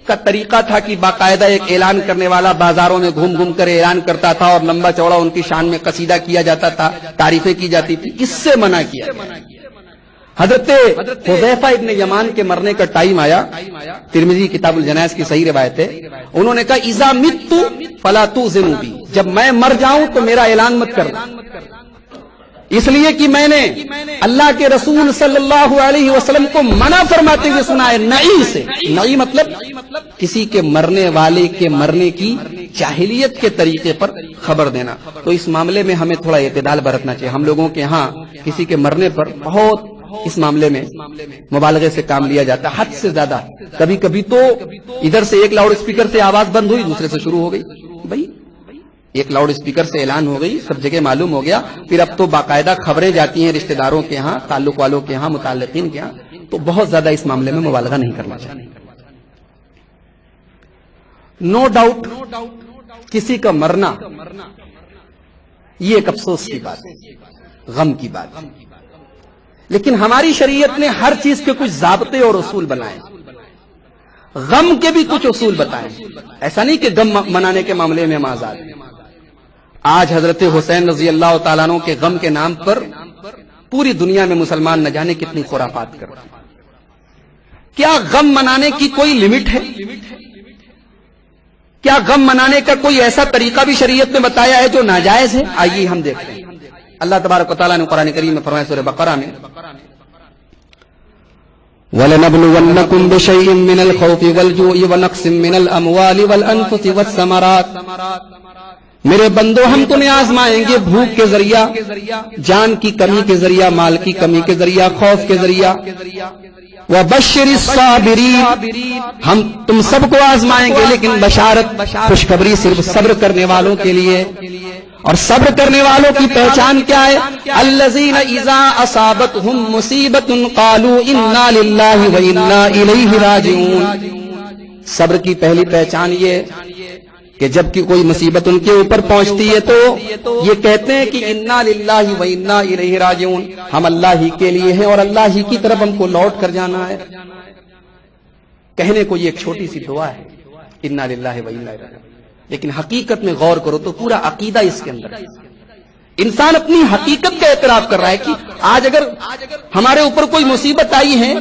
کا طریقہ تھا کہ باقاعدہ ایک اعلان کرنے والا بازاروں میں گھوم گھوم کر اعلان کرتا تھا اور لمبا چوڑا ان کی شان میں قصیدہ کیا جاتا تھا، تعریفیں کی جاتی تھی. اس سے منع کیا. حضرت حذیفہ ابن یمان کے مرنے کا ٹائم آیا، ترمذی کتاب الجنائز کی صحیح روایت ہے. انہوں نے کہا اذا مت فلا تؤذنوا بی، جب میں مر جاؤں تو میرا اعلان مت کرنا، اس لیے کہ میں نے اللہ کے رسول صلی اللہ علیہ وسلم کو منع فرماتے ہوئے سنا ہے نعی سے. نعی مطلب کسی کے مرنے والے کے مرنے کی جاہلیت کے طریقے پر خبر دینا. تو اس معاملے میں ہمیں تھوڑا اعتدال برتنا چاہیے. ہم لوگوں کے ہاں کسی کے مرنے پر بہت اس معاملے میں مبالغے سے کام لیا جاتا ہے، حد سے زیادہ. کبھی کبھی تو ادھر سے ایک لاؤڈ اسپیکر سے آواز بند ہوئی، دوسرے سے شروع ہو گئی. بھائی ایک لاؤڈ اسپیکر سے اعلان ہو گئی، سب جگہ معلوم ہو گیا، پھر اب تو باقاعدہ خبریں جاتی ہیں رشتہ داروں کے ہاں، تعلق والوں کے ہاں، متعلقین کے ہاں. تو بہت زیادہ اس معاملے میں مبالغہ نہیں کرنا چاہیے. نو ڈاؤٹ کسی کا مرنا یہ ایک افسوس کی بات ہے، غم کی بات ہے. لیکن ہماری شریعت نے ہر چیز کے کچھ ضابطے اور اصول بنائے، غم کے بھی کچھ اصول بتائے. ایسا نہیں کہ غم منانے کے معاملے میں ہم آزاد ہیں. آج حضرت حسین رضی اللہ تعالیٰ عنہ کے غم کے نام پر پوری دنیا میں مسلمان نہ جانے کتنی خرافات کرتے ہیں. کیا غم منانے کی کوئی لمٹ ہے؟ کیا غم منانے کا کوئی ایسا طریقہ بھی شریعت میں بتایا ہے جو ناجائز ہے؟ آئیے ہم دیکھتے ہیں. اللہ تبارک و تعالیٰ نے قرآن کریم میں فرمایا سورہ بقرہ میں وَلَنَبْلُوَنَّكُمْ بِشَيْءٍ مِّنَ الْخَوْفِ وَالْجُوعِ وَنَقْصٍ مِّنَ الْأَمْوَالِ وَالْأَنفُسِ وَالثَّمَرَاتِ میرے بندو ہم تمہیں آزمائیں گے بھوک کے ذریعہ، جان کی کمی کے ذریعہ، مال کی کمی کے ذریعہ، خوف کے ذریعہ۔ وَبَشِّرِ الصَّابِرِينَ، ہم تم سب کو آزمائیں گے لیکن بشارت، خوشخبری صرف صبر کرنے والوں کے لیے۔ اور صبر کرنے والوں کی پہچان کیا ہے؟ الَّذِينَ إِذَا أَصَابَتْهُمْ مُصِيبَةٌ قَالُوا إِنَّا لِلَّهِ وَإِنَّا إِلَيْهِ رَاجِعُونَ۔ صبر کی پہلی پہچان یہ کہ جب کہ کوئی مصیبت ان کے اوپر پہنچتی ہے تو یہ کہتے ہیں کہ انا للہ و انا الیہ راجعون، ہم اللہ ہی کے لیے ہیں اور اللہ ہی کی طرف ہم کو لوٹ کر جانا ہے۔ کہنے کو یہ ایک چھوٹی سی دعا ہے، انا للہ و انا الیہ راجعون، لیکن حقیقت میں غور کرو تو پورا عقیدہ اس کے اندر ہے۔ انسان اپنی حقیقت کا اعتراف کر رہا ہے کہ آج اگر ہمارے اوپر کوئی مصیبت آئی ہے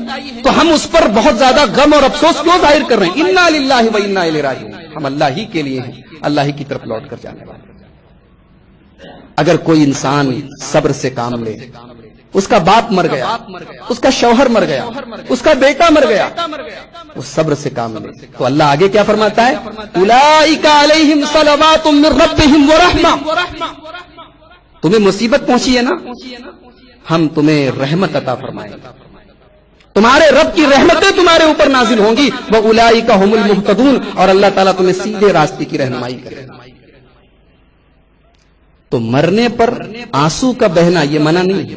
تو ہم اس پر بہت زیادہ غم اور افسوس کیوں ظاہر کر رہے ہیں؟ انا للہ و انا الیہ راجعون، ہم اللہ ہی کے لیے ہیں، اللہ ہی کی طرف لوٹ کر جانے والے۔ اگر کوئی انسان صبر سے کام لے، اس کا باپ مر گیا، اس کا شوہر مر گیا، اس کا بیٹا مر گیا، وہ صبر سے کام لے تو اللہ آگے کیا فرماتا ہے؟ اولئک علیہم صلوات من ربہم ورحمہ، تمہیں مصیبت پہنچی ہے نا، ہم تمہیں رحمت عطا فرمائیں گے، تمہارے رب کی رحمتیں تمہارے اوپر نازل ہوں گی، وَأُولَئِكَ هُمُ الْمُهْتَدُونَ، اور اللہ تعالیٰ تمہیں سیدھے راستے کی رہنمائی کرے گا۔ تو مرنے پر آنسو کا بہنا یہ منع نہیں ہے،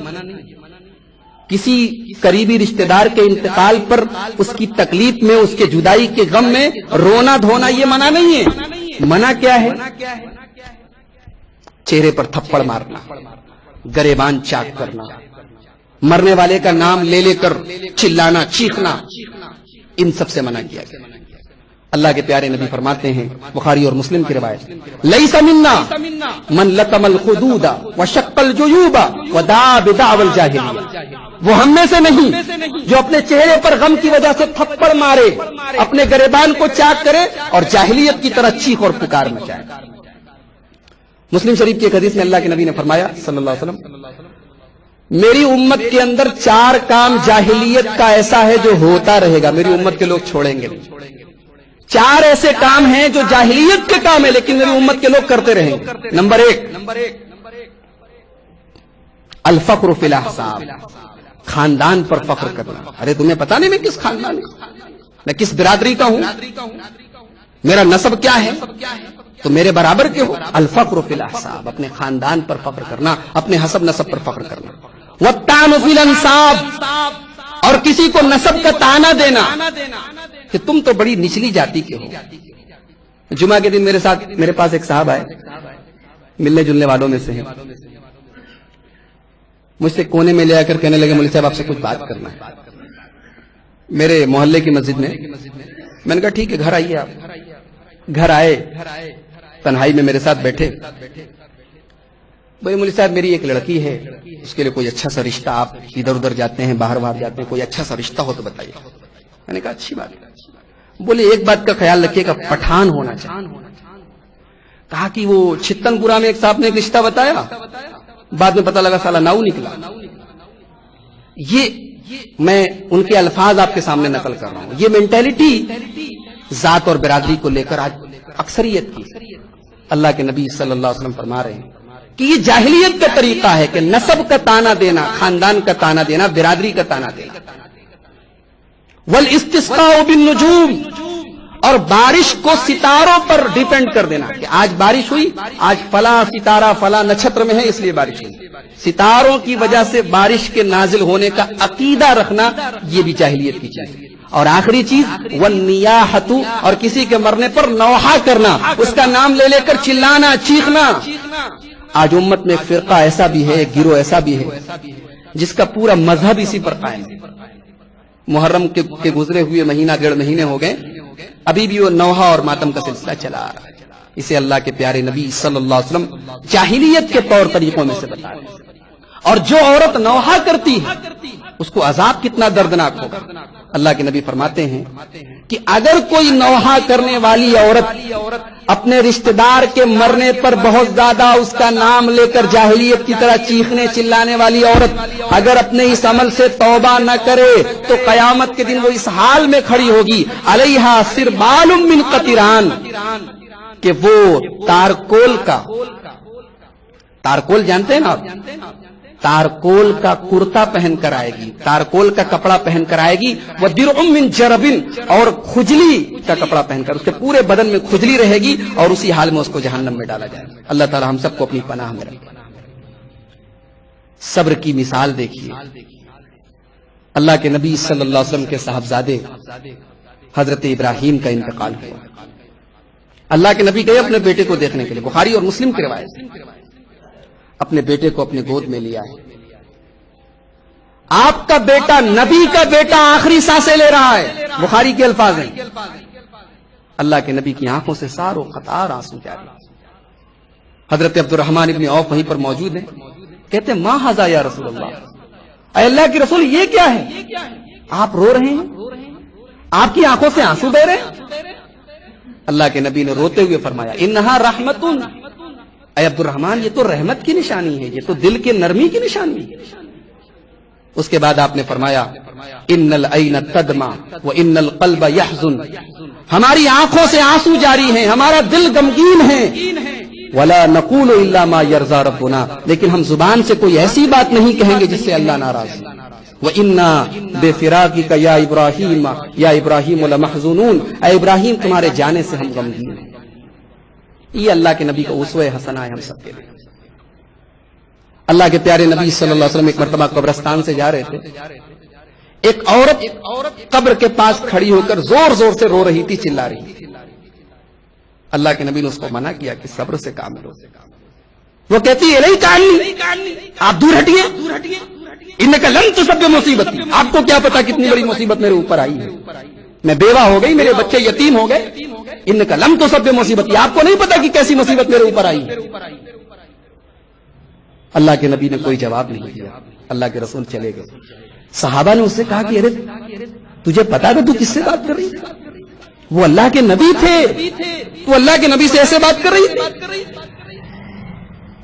کسی قریبی رشتہ دار کے انتقال پر اس کی تکلیف میں، اس کے جدائی کے غم میں رونا دھونا یہ منع نہیں ہے۔ منع کیا ہے؟ چہرے پر تھپڑ مارنا، گریبان چاک کرنا، مرنے والے کا نام لے لے کر چلانا، چیخنا، ان سب سے منع کیا گیا۔ اللہ کے پیارے نبی فرماتے ہیں، بخاری اور مسلم کی روایت، لیس منا من لطم الخدود وشق الجیوب ودعا بدعوى الجاہلیہ، وہ ہم میں سے نہیں جو اپنے چہرے پر غم کی وجہ سے تھپڑ مارے، اپنے گریبان کو چاک کرے اور جاہلیت کی طرح چیخ اور پکار مچائے۔ مسلم شریف کی ایک حدیث میں اللہ کے نبی نے فرمایا صلی اللہ علیہ وسلم، میری امت کے اندر 4 کام جاہلیت کا ایسا ہے جو ہوتا رہے گا، میری امت کے لوگ چھوڑیں گے نہیں۔ 4 ایسے کام ہیں جو جاہلیت کے کام ہیں لیکن میری امت کے لوگ کرتے رہیں گے۔ نمبر 1 الفخر فی الاحساب، خاندان پر فخر کرنا۔ ارے تمہیں پتا نہیں میں کس خاندان کا، میں کس برادری کا ہوں، میرا نسب کیا ہے، تو میرے برابر کے ہو۔ الفخر فی الاحساب، اپنے خاندان پر فخر کرنا، اپنے حسب نسب پر فخر کرنا۔ والطعن فی الانساب، اور کسی کو نسب کا طعنہ دینا کہ تم تو بڑی نچلی جاتی کے ہو۔ جمعہ کے دن میرے پاس ایک صاحب آئے، ملنے جلنے والوں میں سے ہیں، مجھ سے کونے میں لے آ کر کہنے لگے، مولوی صاحب آپ سے کچھ بات کرنا ہے، میرے محلے کی مسجد میں۔ میں نے کہا ٹھیک ہے، گھر آئیے۔ آپ گھر آئے، تنہائی میں میرے ساتھ بیٹھے۔ بھائی مولوی صاحب میری ایک لڑکی ہے، اس کے لیے کوئی اچھا سا رشتہ، آپ ادھر ادھر جاتے ہیں، باہر جاتے ہیں، کوئی اچھا سا رشتہ ہو تو بتائیے۔ میں نے کہا اچھی بات ہے۔ بولے ایک بات کا خیال رکھیے گا، پٹھان ہونا چاہیے۔ کہا کہ وہ چھتن پورا میں ایک صاحب نے ایک رشتہ بتایا، بعد میں پتہ لگا سالا ناؤ نکلا۔ یہ میں ان کے الفاظ آپ کے سامنے نقل کر رہا ہوں۔ یہ مینٹیلٹی ذات اور برادری کو لے کر آج اکثریت کی۔ اللہ کے نبی صلی اللہ علیہ وسلم فرما رہے ہیں کہ یہ جاہلیت کا طریقہ ہے کہ نسب کا طعنہ دینا، خاندان کا طعنہ دینا، برادری کا طعنہ دینا۔ والاستسقاء بالنجوم، اور بارش کو ستاروں پر ڈیپینڈ کر دینا کہ آج بارش ہوئی، آج فلاں ستارہ فلاں نچھتر میں ہے اس لیے بارش ہوئی۔ ستاروں کی وجہ سے بارش کے نازل ہونے کا عقیدہ رکھنا یہ بھی جاہلیت کی چیز ہے۔ اور آخری چیز والنیاحۃ، اور کسی کے مرنے پر نوحہ کرنا، اس کا نام لے لے کر چلانا، چیخنا۔ آج امت میں فرقہ ایسا بھی ہے، گروہ ایسا بھی ہے جس کا پورا مذہب اسی پر قائم ہے۔ محرم کے گزرے ہوئے مہینہ 1.5 مہینے ہو گئے، ابھی بھی وہ نوحہ اور ماتم کا سلسلہ چلا آ رہا ہے۔ اسے اللہ کے پیارے نبی صلی اللہ علیہ وسلم جاہلیت کے طور طریقوں میں سے بتا رہے ہیں۔ اور جو عورت نوحہ کرتی ہے اس کو عذاب کتنا دردناک ہوگا۔ اللہ کے نبی فرماتے ہیں کہ اگر کوئی نوحہ کرنے والی عورت اپنے رشتہ دار کے مرنے پر بہت زیادہ اس کا نام لے کر جاہلیت کی طرح چیخنے چلانے والی عورت اگر اپنے اس عمل سے توبہ نہ کرے تو قیامت کے دن وہ اس حال میں کھڑی ہوگی، علیہا سربال من قطران، کہ وہ تارکول جانتے ہیں نا آپ؟ تارکول کا کرتا پہن کر آئے گی، تارکول کا کپڑا پہن کر آئے گی، وَدِرْعٌ مِّن جَرَبٍ، اور کھجلی کا کپڑا پہن کر، اس کے پورے بدن میں کھجلی رہے گی اور اسی حال میں اس کو جہنم میں ڈالا جائے گا۔ اللہ تعالی ہم سب کو اپنی پناہ میں رکھے۔ صبر کی مثال دیکھیے، اللہ کے نبی صلی اللہ علیہ وسلم کے صاحبزادے حضرت ابراہیم کا انتقال ہوا۔ اللہ کے نبی گئے اپنے بیٹے کو دیکھنے کے لیے، بخاری اور مسلم کی روایت، اپنے بیٹے کو اپنے گود میں لیا ہے۔ آپ کا بیٹا، نبی کا بیٹا آخری سانسیں لے رہا ہے، بخاری کے الفاظ ہیں۔ اللہ کے نبی کی آنکھوں سے ساروں قطار آنسو جاری۔ حضرت عبد الرحمن ابن عوف وہیں پر موجود ہیں، کہتے ہیں ما ھذا یا رسول اللہ، اے اللہ کے رسول یہ کیا ہے؟ آپ رو رہے ہیں، آپ کی آنکھوں سے آنسو بہ رہے ہیں؟ اللہ کے نبی نے روتے ہوئے فرمایا انہا رحمتن، اے عبد الرحمن یہ تو رحمت کی نشانی ہے، یہ تو دل کے نرمی کی نشانی ہے۔ اس کے بعد آپ نے فرمایا ان العین تدمع وان القلب یحزن، ہماری آنکھوں سے آنسو جاری ہیں، ہمارا دل غمگین ہے، ولا نقول الا ما یرضی ربنا، لیکن ہم زبان سے کوئی ایسی بات نہیں کہیں گے جس سے اللہ ناراض ہے۔ وَإِنَّا بِفِرَاقِكَ يَا إِبْرَاهِيمَ يَا إِبْرَاهِيمُ لَمَحْزُونُونَ، اے ابراہیم تمہارے جانے سے ہم غمگین ہیں۔ یہ اللہ کے نبی کا اسوہ حسنہ ہے ہم سب کے لیے۔ اللہ کے پیارے نبی صلی اللہ علیہ وسلم ایک مرتبہ قبرستان سے جا رہے تھے، ایک عورت قبر کے پاس کھڑی ہو کر زور زور سے رو رہی تھی، چلا رہی تھی۔ اللہ کے نبی نے اس کو منع کیا کہ صبر سے کام لو۔ وہ کہتی ہے نہیں کہانی، آپ دور ہٹیے، انکا لن تصب مصیبتی، آپ کو کیا پتا کتنی بڑی مصیبت میرے اوپر آئی ہے، میں بیوہ ہو گئی، میرے بچے یتیم ہو گئے، انکا لن تصب مصیبتی، آپ کو نہیں پتا کہ کیسی مصیبت میرے اوپر آئی ہے۔ اللہ کے نبی نے کوئی جواب نہیں دیا، اللہ کے رسول چلے گئے۔ صحابہ نے اس سے کہا کہ ارے تجھے پتا تھا تو کس سے بات کر رہی تھی؟ وہ اللہ کے نبی تھے، وہ اللہ کے نبی سے ایسے بات کر رہی تھی؟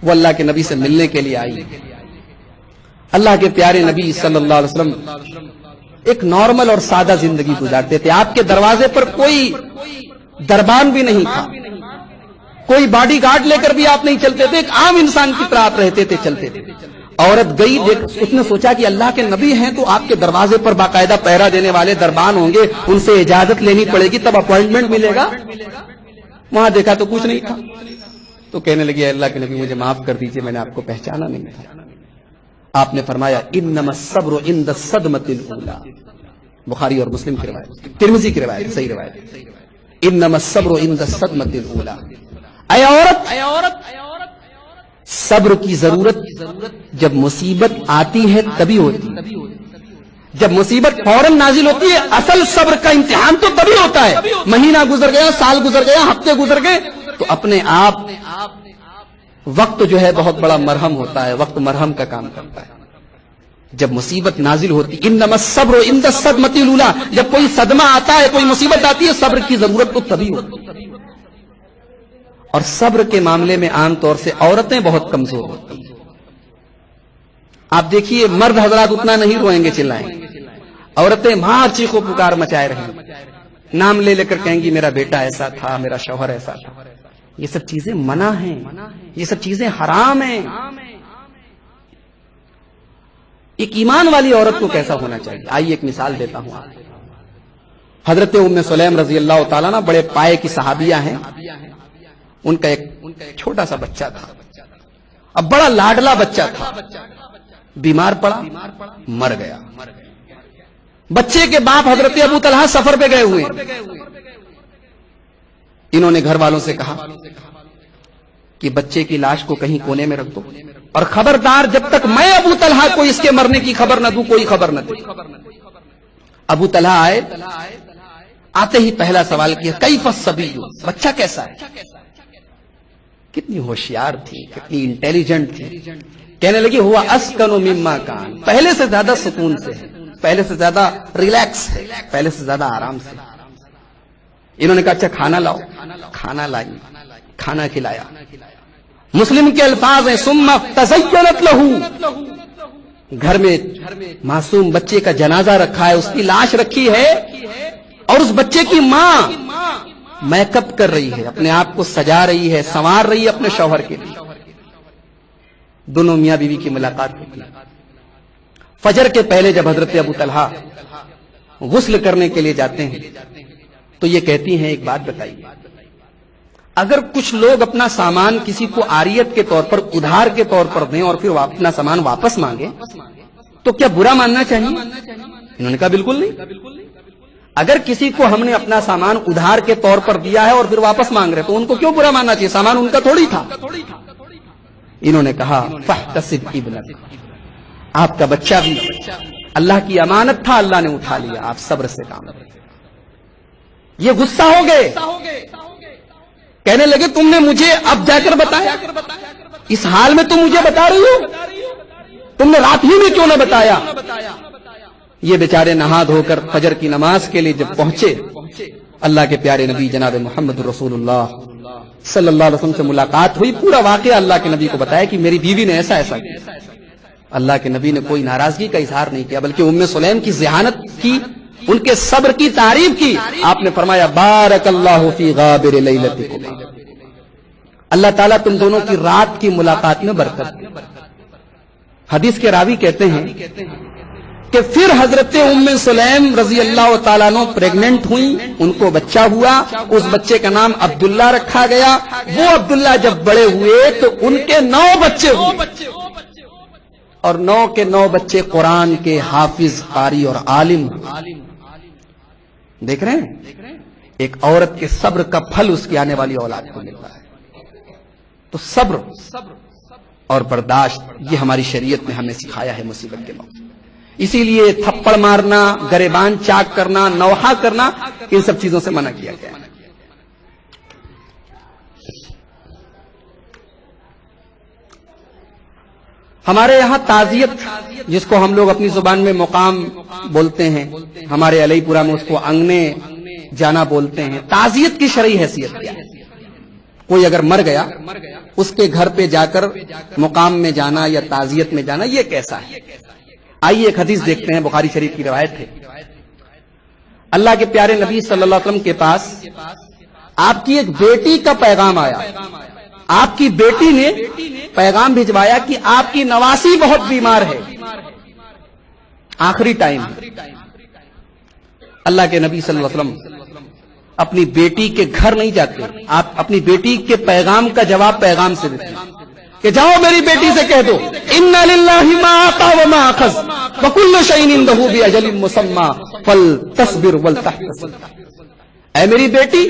وہ اللہ کے نبی سے ملنے کے لیے آئی۔ اللہ کے پیارے نبی صلی اللہ علیہ وسلم ایک نارمل اور سادہ زندگی گزارتے تھے، آپ کے دروازے پر کوئی دربان بھی نہیں تھا، کوئی باڈی گارڈ لے کر بھی آپ نہیں چلتے تھے، ایک عام انسان کی طرح آپ رہتے تھے، چلتے تھے۔ عورت گئی، اس نے سوچا کہ اللہ کے نبی ہیں تو آپ کے دروازے پر باقاعدہ پہرا دینے والے دربان ہوں گے، ان سے اجازت لینی پڑے گی تب اپوائنٹمنٹ ملے گا۔ وہاں دیکھا تو کچھ نہیں تھا، تو کہنے لگی اللہ کے نبی مجھے معاف کر دیجئے، میں نے آپ کو پہچانا نہیں تھا۔ آپ نے فرمایا انما الصبر عند الصدمۃ الاولى، بخاری اور مسلم کی روایت، ترمذی کی روایت، صحیح روایت، انما الصبر عند الصدمۃ الاولى۔ اے عورت، صبر کی ضرورت جب مصیبت آتی ہے تبھی ہوتی ہے، جب مصیبت فوراً نازل ہوتی ہے اصل صبر کا امتحان تو تبھی ہوتا ہے۔ مہینہ گزر گیا، سال گزر گیا، ہفتے گزر گئے تو اپنے آپ وقت جو ہے بہت بڑا مرہم ہوتا ہے، وقت مرہم کا کام کرتا ہے۔ جب مصیبت نازل ہوتی انما الصبر عند الصدمۃ الاولى، جب کوئی صدمہ آتا ہے، کوئی مصیبت آتی ہے، صبر کی ضرورت تو تبھی ہوتی ہے۔ اور صبر کے معاملے میں عام طور سے عورتیں بہت کمزور ہوتی ہیں۔ آپ دیکھیے مرد حضرات اتنا نہیں روئیں گے، چلائیں گے، عورتیں مار چیخو پکار مچائے رہیں، نام لے لے کر کہیں گی میرا بیٹا ایسا تھا، میرا شوہر ایسا تھا۔ یہ سب چیزیں منع ہیں، یہ سب چیزیں حرام ہیں۔ ایک ایمان والی عورت کو کیسا ہونا چاہیے؟ آئیے ایک مثال دیتا ہوں آپ۔ حضرت ام سلیم رضی اللہ تعالیٰ نا بڑے پائے کی صحابیہ ہیں، ان کا ایک چھوٹا سا بچہ تھا، اب بڑا لاڈلا بچہ تھا، بیمار پڑا، مر گیا۔ بچے کے باپ حضرت ابو طلحہ سفر پہ گئے ہوئے، انہوں نے گھر والوں سے کہا کہ بچے کی لاش کو کہیں کونے میں رکھ دو، اور خبردار جب تک میں ابو طلحہ کو اس کے مرنے کی خبر نہ دوں کوئی خبر نہ دے۔ ابو طلحہ آئے، آتے ہی پہلا سوال کیا کیف الصبی، بچہ کیسا ہے؟ کتنی ہوشیار تھی، کتنی انٹیلیجنٹ تھی، کہنے لگی ہوا اسکن مما کان، پہلے سے زیادہ سکون سے ہے، پہلے سے زیادہ ریلیکس ہے، پہلے سے زیادہ آرام سے۔ انہوں نے کہا اچھا کھانا لاؤ، کھانا لائی، کھانا کھلایا۔ مسلم کے الفاظ ہیں ثم تزینت لہ، گھر میں معصوم بچے کا جنازہ رکھا ہے، اس کی لاش رکھی ہے، اور اس بچے کی ماں میک اپ کر رہی ہے، اپنے آپ کو سجا رہی ہے، سنوار رہی ہے اپنے شوہر کے لیے. دونوں میاں بیوی کی ملاقات ہوتی ہے. فجر کے پہلے جب حضرت ابو طلحہ غسل کرنے کے لیے جاتے ہیں تو یہ کہتی ہیں ایک بات بتائیے، اگر کچھ لوگ اپنا سامان کسی کو عاریت کے طور پر ادھار کے طور پر دیں اور پھر اپنا سامان واپس مانگیں تو کیا برا ماننا چاہیے؟ انہوں نے کہا بالکل نہیں. اگر کسی کو ہم نے اپنا سامان ادھار کے طور پر دیا ہے اور پھر واپس مانگ رہے تو ان کو کیوں برا ماننا چاہیے؟ سامان ان کا تھوڑی تھا. انہوں نے کہا فاحتسب ابنک، آپ کا بچہ بھی اللہ کی امانت تھا، اللہ نے اٹھا لیا، آپ صبر سے کام لیں. یہ غصہ ہو گئے، کہنے لگے تم نے مجھے اب جا کر بتایا، اس حال میں تم مجھے بتا رہی ہو، تم نے رات ہی میں کیوں نہ بتایا؟ یہ بیچارے نہا دھو کر فجر کی نماز کے لیے جب پہنچے، اللہ کے پیارے نبی جناب محمد رسول اللہ صلی اللہ علیہ وسلم سے ملاقات ہوئی. پورا واقعہ اللہ کے نبی کو بتایا کہ میری بیوی نے ایسا ایسا کیا. اللہ کے نبی نے کوئی ناراضگی کا اظہار نہیں کیا بلکہ ام سلیم کی ذہانت کی، ان کے صبر کی تعریف کی. آپ نے فرمایا بارک اللہ فی غابر لیلتکم، اللہ تعالیٰ تم دونوں کی رات کی ملاقات میں برکت دے. حدیث کے راوی کہتے ہیں کہ پھر حضرت ام سلیم رضی اللہ تعالیٰ عنہ پریگننٹ ہوئی، ان کو بچہ ہوا، اس بچے کا نام عبداللہ رکھا گیا. وہ عبداللہ جب بڑے ہوئے تو ان کے 9 بچے ہوئے اور 9 کے 9 بچے قرآن کے حافظ، قاری اور عالم. دیکھ رہے ہیں ایک عورت کے صبر کا پھل اس کی آنے والی اولاد کو ملتا ہے. تو صبر اور برداشت یہ ہماری شریعت نے ہمیں سکھایا ہے مصیبت کے وقت. اسی لیے تھپڑ مارنا، گریبان چاک کرنا، نوحہ کرنا، ان سب چیزوں سے منع کیا گیا ہے. ہمارے یہاں تعزیت، جس کو ہم لوگ اپنی زبان میں مقام بولتے ہیں، ہمارے علی پورہ میں اس کو انگنے جانا بولتے ہیں. تعزیت کی شرعی حیثیت کیا ہے؟ کوئی اگر مر گیا اس کے گھر پہ جا کر مقام میں جانا یا تعزیت میں جانا یہ کیسا ہے؟ آئیے ایک حدیث دیکھتے ہیں، بخاری شریف کی روایت ہے. اللہ کے پیارے نبی صلی اللہ علیہ وسلم کے پاس آپ کی ایک بیٹی کا پیغام آیا. آپ کی بیٹی نے پیغام بھجوایا کہ آپ کی نواسی بہت بیمار ہے، آخری ٹائم. اللہ کے نبی صلی اللہ علیہ وسلم اپنی بیٹی کے گھر نہیں جاتے، آپ اپنی بیٹی کے پیغام کا جواب پیغام سے دیتے ہیں کہ جاؤ میری بیٹی سے کہہ دو ان للہ ما اعطى وما اخذ وكل شيء عنده باجل مسمى فلتصبر ولتحتسب. اے میری بیٹی،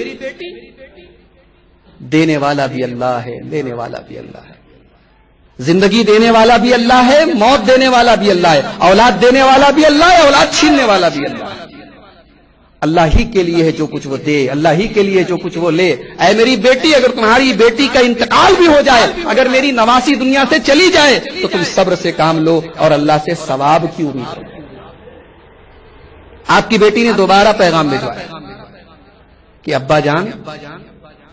دینے والا بھی اللہ ہے، لینے والا بھی اللہ ہے. زندگی دینے والا بھی اللہ ہے، موت دینے والا بھی اللہ ہے، اولاد دینے والا بھی اللہ ہے، اولاد چھیننے والا بھی اللہ ہے. اللہ ہی کے لیے ہے جو کچھ وہ دے، اللہ ہی کے لیے جو کچھ وہ لے. اے میری بیٹی، اگر تمہاری بیٹی کا انتقال بھی ہو جائے، اگر میری نواسی دنیا سے چلی جائے تو تم صبر سے کام لو اور اللہ سے ثواب کی امید کرو. آپ کی بیٹی نے دوبارہ پیغام بھیجوایا کہ ابا جان،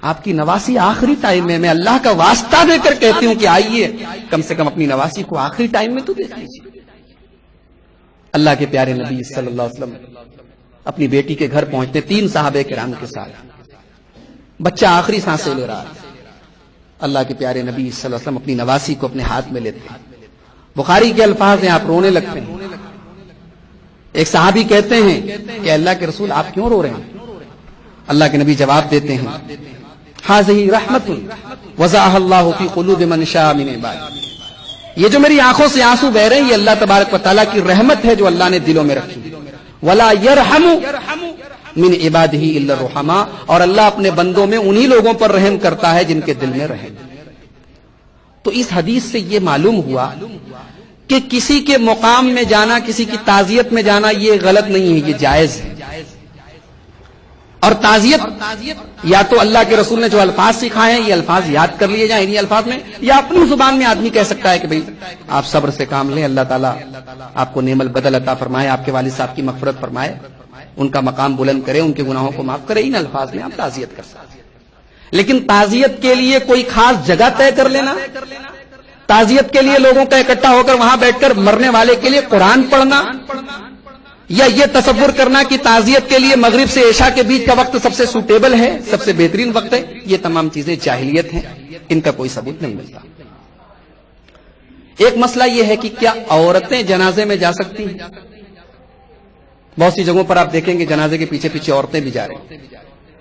آپ کی نواسی آخری ٹائم میں، میں اللہ کا واسطہ دے کر کہتی ہوں کہ آئیے کم سے کم اپنی نواسی کو آخری ٹائم میں تو دیکھ لیجیے. اللہ کے پیارے نبی صلی اللہ علیہ وسلم اپنی بیٹی کے گھر پہنچتے 3 صحابہ کرام کے ساتھ. بچہ آخری سانسیں لے رہا. اللہ کے پیارے نبی صلی اللہ علیہ وسلم اپنی نواسی کو اپنے ہاتھ میں لیتے ہیں. بخاری کے الفاظ ہیں، آپ رونے لگتے ہیں. ایک صحابی کہتے ہیں کہ اللہ کے رسول آپ کیوں رو رہے ہیں؟ اللہ کے نبی جواب دیتے ہیں ھذہ رحمت وضعها اللہ فی قلوب من شاء من عبادہ. یہ جو میری آنکھوں سے آنسو بہ رہے ہیں یہ اللہ تبارک و تعالیٰ کی رحمت ہے جو اللہ نے دلوں میں رکھی. ولا یرحم من عبادہ الا الرحماء، اور اللہ اپنے بندوں میں انہی لوگوں پر رحم کرتا ہے جن کے دل میں رحم. تو اس حدیث سے یہ معلوم ہوا کہ کسی کے مقام میں جانا، کسی کی تعزیت میں جانا یہ غلط نہیں ہے، یہ جائز ہے. اور تعزیت یا تو اللہ کے رسول نے جو الفاظ سکھائے ہیں یہ الفاظ یاد کر لیے جائیں انہی الفاظ میں، یا اپنی زبان میں آدمی کہہ سکتا ہے کہ بھئی آپ صبر سے کام لیں، اللہ تعالیٰ آپ کو نعم البدل عطا فرمائے، آپ کے والد صاحب کی مغفرت فرمائے، ان کا مقام بلند کرے، ان کے گناہوں کو معاف کرے. ان الفاظ میں آپ تعزیت کر سکتے ہیں. لیکن تعزیت کے لیے کوئی خاص جگہ طے کر لینا، تعزیت کے لیے لوگوں کا اکٹھا ہو کر وہاں بیٹھ کر مرنے والے کے لیے قرآن پڑھنا، یا یہ تصور کرنا کہ تعزیت کے لیے مغرب سے عشاء کے بیچ کا وقت سب سے سوٹیبل ہے، سب سے بہترین وقت ہے، یہ تمام چیزیں جاہلیت ہیں، ان کا کوئی ثبوت نہیں ملتا۔ ایک مسئلہ یہ ہے کہ کیا عورتیں جنازے میں جا سکتی ہیں؟ بہت سی جگہوں پر آپ دیکھیں گے جنازے کے پیچھے پیچھے عورتیں بھی جا رہی ہیں،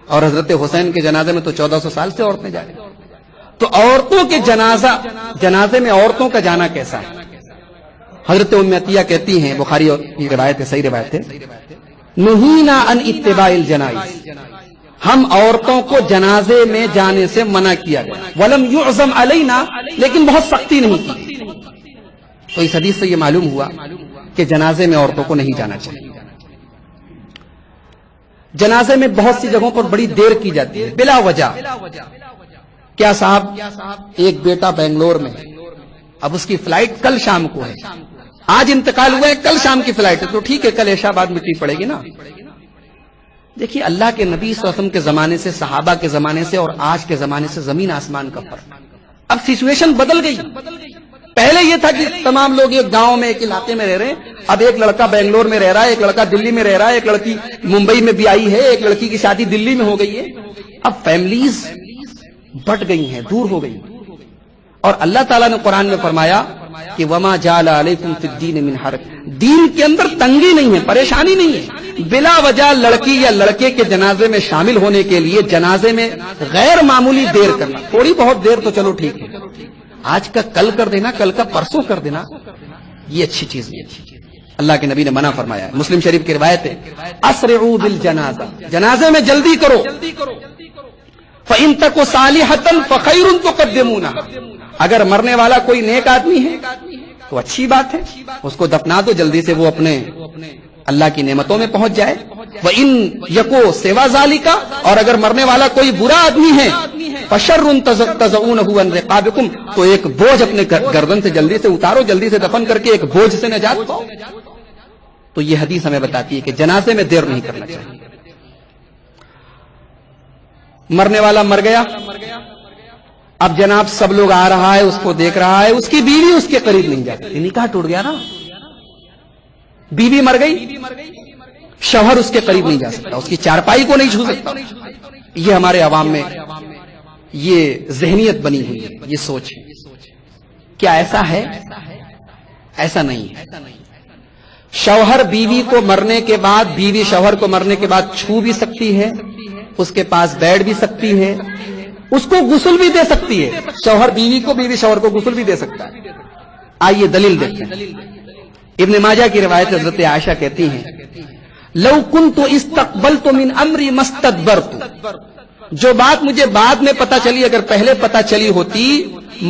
اور حضرت حسین کے جنازے میں تو 1400 سال سے عورتیں جا رہی ہیں۔ تو عورتوں کے جنازے میں عورتوں کا جانا کیسا ہے؟ حضرت ام عطیہ کہتی ہیں، بخاری کی روایت ہے، صحیح روایت ہے، نہینا عن اتباع الجنائز، ہم عورتوں کو جنازے میں جانے سے منع کیا گیا، ولم یعزم علینا، لیکن بہت سختی نہیں کی۔ تو اس حدیث سے یہ معلوم ہوا کہ جنازے میں عورتوں کو نہیں جانا چاہیے۔ جنازے میں بہت سی جگہوں پر بڑی دیر کی جاتی ہے بلا وجہ۔ کیا صاحب، ایک بیٹا بنگلور میں، اب اس کی فلائٹ کل شام کو ہے، آج انتقال ہوا ہے، کل شام کی فلائٹ ہے، تو ٹھیک ہے، کل عشاء بعد مٹی پڑے گی نا۔ دیکھیے اللہ کے نبی صلی اللہ علیہ وسلم کے زمانے سے، صحابہ کے زمانے سے اور آج کے زمانے سے زمین آسمان کا فرق۔ اب سچویشن بدل گئی۔ پہلے یہ تھا کہ تمام لوگ ایک گاؤں میں، ایک علاقے میں رہ رہے ہیں، اب ایک لڑکا بنگلور میں رہ رہا ہے، ایک لڑکا دلی میں رہ رہا ہے، ایک لڑکی ممبئی میں بھی آئی ہے، ایک لڑکی کی شادی دلی میں ہو گئی ہے۔ اب فیملیز بٹ گئی ہیں، دور ہو گئی، اور اللہ تعالیٰ نے قرآن میں فرمایا کہ وما جعل علیکم فی الدین من حرج، دین کے اندر تنگی نہیں ہے، پریشانی نہیں ہے۔ بلا وجہ لڑکی یا لڑکے کے جنازے میں شامل ہونے کے لیے جنازے میں غیر معمولی دیر کرنا، تھوڑی بہت دیر تو چلو ٹھیک ہے، آج کا کل کر دینا، کل کا پرسوں کر دینا، یہ اچھی چیز نہیں ہے۔ اللہ کے نبی نے منع فرمایا ہے۔ مسلم شریف کی روایت ہے، اسرعوا بالجنازہ، جنازے میں جلدی کرو، فَإِن تَكُ صَالِحَةً فَخَيْرٌ تُقَدِّمُونَهَا، اگر مرنے والا کوئی نیک آدمی ہے تو اچھی بات ہے، اس کو دفنا دو جلدی سے، وہ اپنے اللہ کی نعمتوں میں پہنچ جائے۔ وَإِن يَكُ سِوَى ذَلِكَ، اور اگر مرنے والا کوئی برا آدمی ہے، فَشَرٌ تَزَعُونَهُ عَنْ رِقَابِكُمْ، تو ایک بوجھ اپنے گردن سے جلدی سے اتارو، جلدی سے دفن کر کے ایک بوجھ سے نجات پاؤ۔ تو یہ حدیث ہمیں بتاتی ہے کہ جنازے میں دیر نہیں کرنا چاہیے۔ مرنے والا مر گیا، اب جناب سب لوگ آ رہا ہے، اس کو دیکھ رہا ہے، اس کی بیوی اس کے قریب نہیں جاتی، نکاح ٹوٹ گیا نا، بیوی مر گئی، شوہر اس کے قریب نہیں جا سکتا، اس کی چارپائی کو نہیں چھو سکتا۔ یہ ہمارے عوام میں یہ ذہنیت بنی ہوئی ہے، یہ سوچ ہے۔ کیا ایسا ہے؟ ایسا نہیں ہے۔ شوہر بیوی کو مرنے کے بعد، بیوی شوہر کو مرنے کے بعد چھو بھی سکتی ہے، اس کے پاس بیٹھ بھی سکتی ہے، اس کو غسل بھی دے سکتی ہے، شوہر بیوی کو، بیوی شوہر کو غسل بھی دے سکتا ہے۔ آئیے دلیل دیکھتے ہیں۔ ابن ماجہ کی روایت حضرت عائشہ کہتی ہیں، لو کنت استقبلت من امری مستدبرت، جو بات مجھے بعد میں پتہ چلی، اگر پہلے پتہ چلی ہوتی،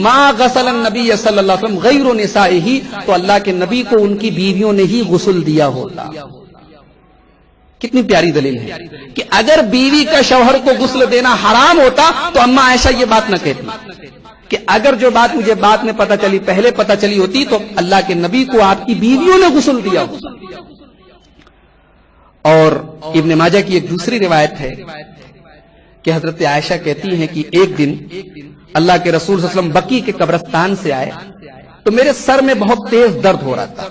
ما غسل النبی صلی اللہ علیہ وسلم غیر نسائہ، تو اللہ کے نبی کو ان کی بیویوں نے ہی غسل دیا ہوتا۔ کتنی پیاری دلیل ہے کہ اگر بیوی کا شوہر کو غسل دینا حرام ہوتا تو اما عائشہ یہ بات نہ کہتی، کہ اگر جو بات مجھے بعد میں پتہ چلی، پہلے پتہ چلی ہوتی تو اللہ کے نبی کو آپ کی بیویوں نے غسل دیا ہوتا۔ اور ابن ماجہ کی ایک دوسری روایت ہے کہ حضرت عائشہ کہتی ہیں کہ ایک دن اللہ کے رسول صلی اللہ علیہ وسلم بقیع کے قبرستان سے آئے تو میرے سر میں بہت تیز درد ہو رہا تھا،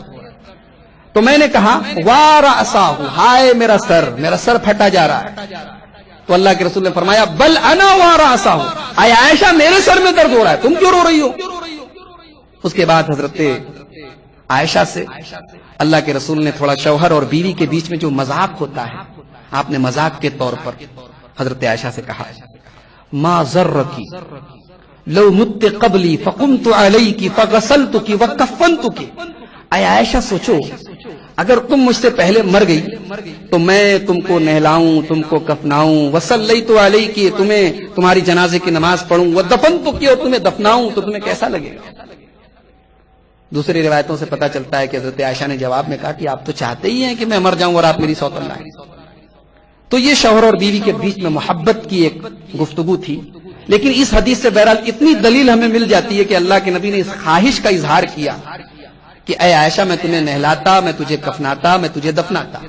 تو میں نے کہا وَرَأْسَهُ، ہائے میرا سر پھٹا جا رہا ہے۔ تو اللہ کے رسول نے فرمایا بل انا وَرَأْسَهُ، اے عائشہ میرے سر میں درد ہو رہا ہے، تم کیوں رو رہی ہو؟ اس کے بعد حضرت عائشہ سے اللہ کے رسول نے تھوڑا شوہر اور بیوی کے بیچ میں جو مذاق ہوتا ہے، آپ نے مذاق کے طور پر حضرت عائشہ سے کہا ما ذرکی لو مت قبلی فقمت علیکی فغسلتکی وکفنتکی، اے عائشہ سوچو اگر تم مجھ سے پہلے مر گئی تو میں تم کو نہلاؤں، تم کو کفناؤں، وصلیت علیکی، تمہاری جنازے کی نماز پڑھوں، ودفنتکی، اور تمہیں دفناؤں، تو تمہیں کیسا لگے گا؟ دوسری روایتوں سے پتا چلتا ہے کہ حضرت عائشہ نے جواب میں کہا کہ آپ تو چاہتے ہی ہیں کہ میں مر جاؤں اور آپ میری سوتن لائیں۔ تو یہ شوہر اور بیوی کے بیچ میں محبت کی ایک گفتگو تھی، لیکن اس حدیث سے بہرحال اتنی دلیل ہمیں مل جاتی ہے کہ اللہ کے نبی نے اس خواہش کا اظہار کیا کہ اے عائشہ میں تمہیں نہلاتا، میں تجھے کفناتا، میں تجھے دفناتا۔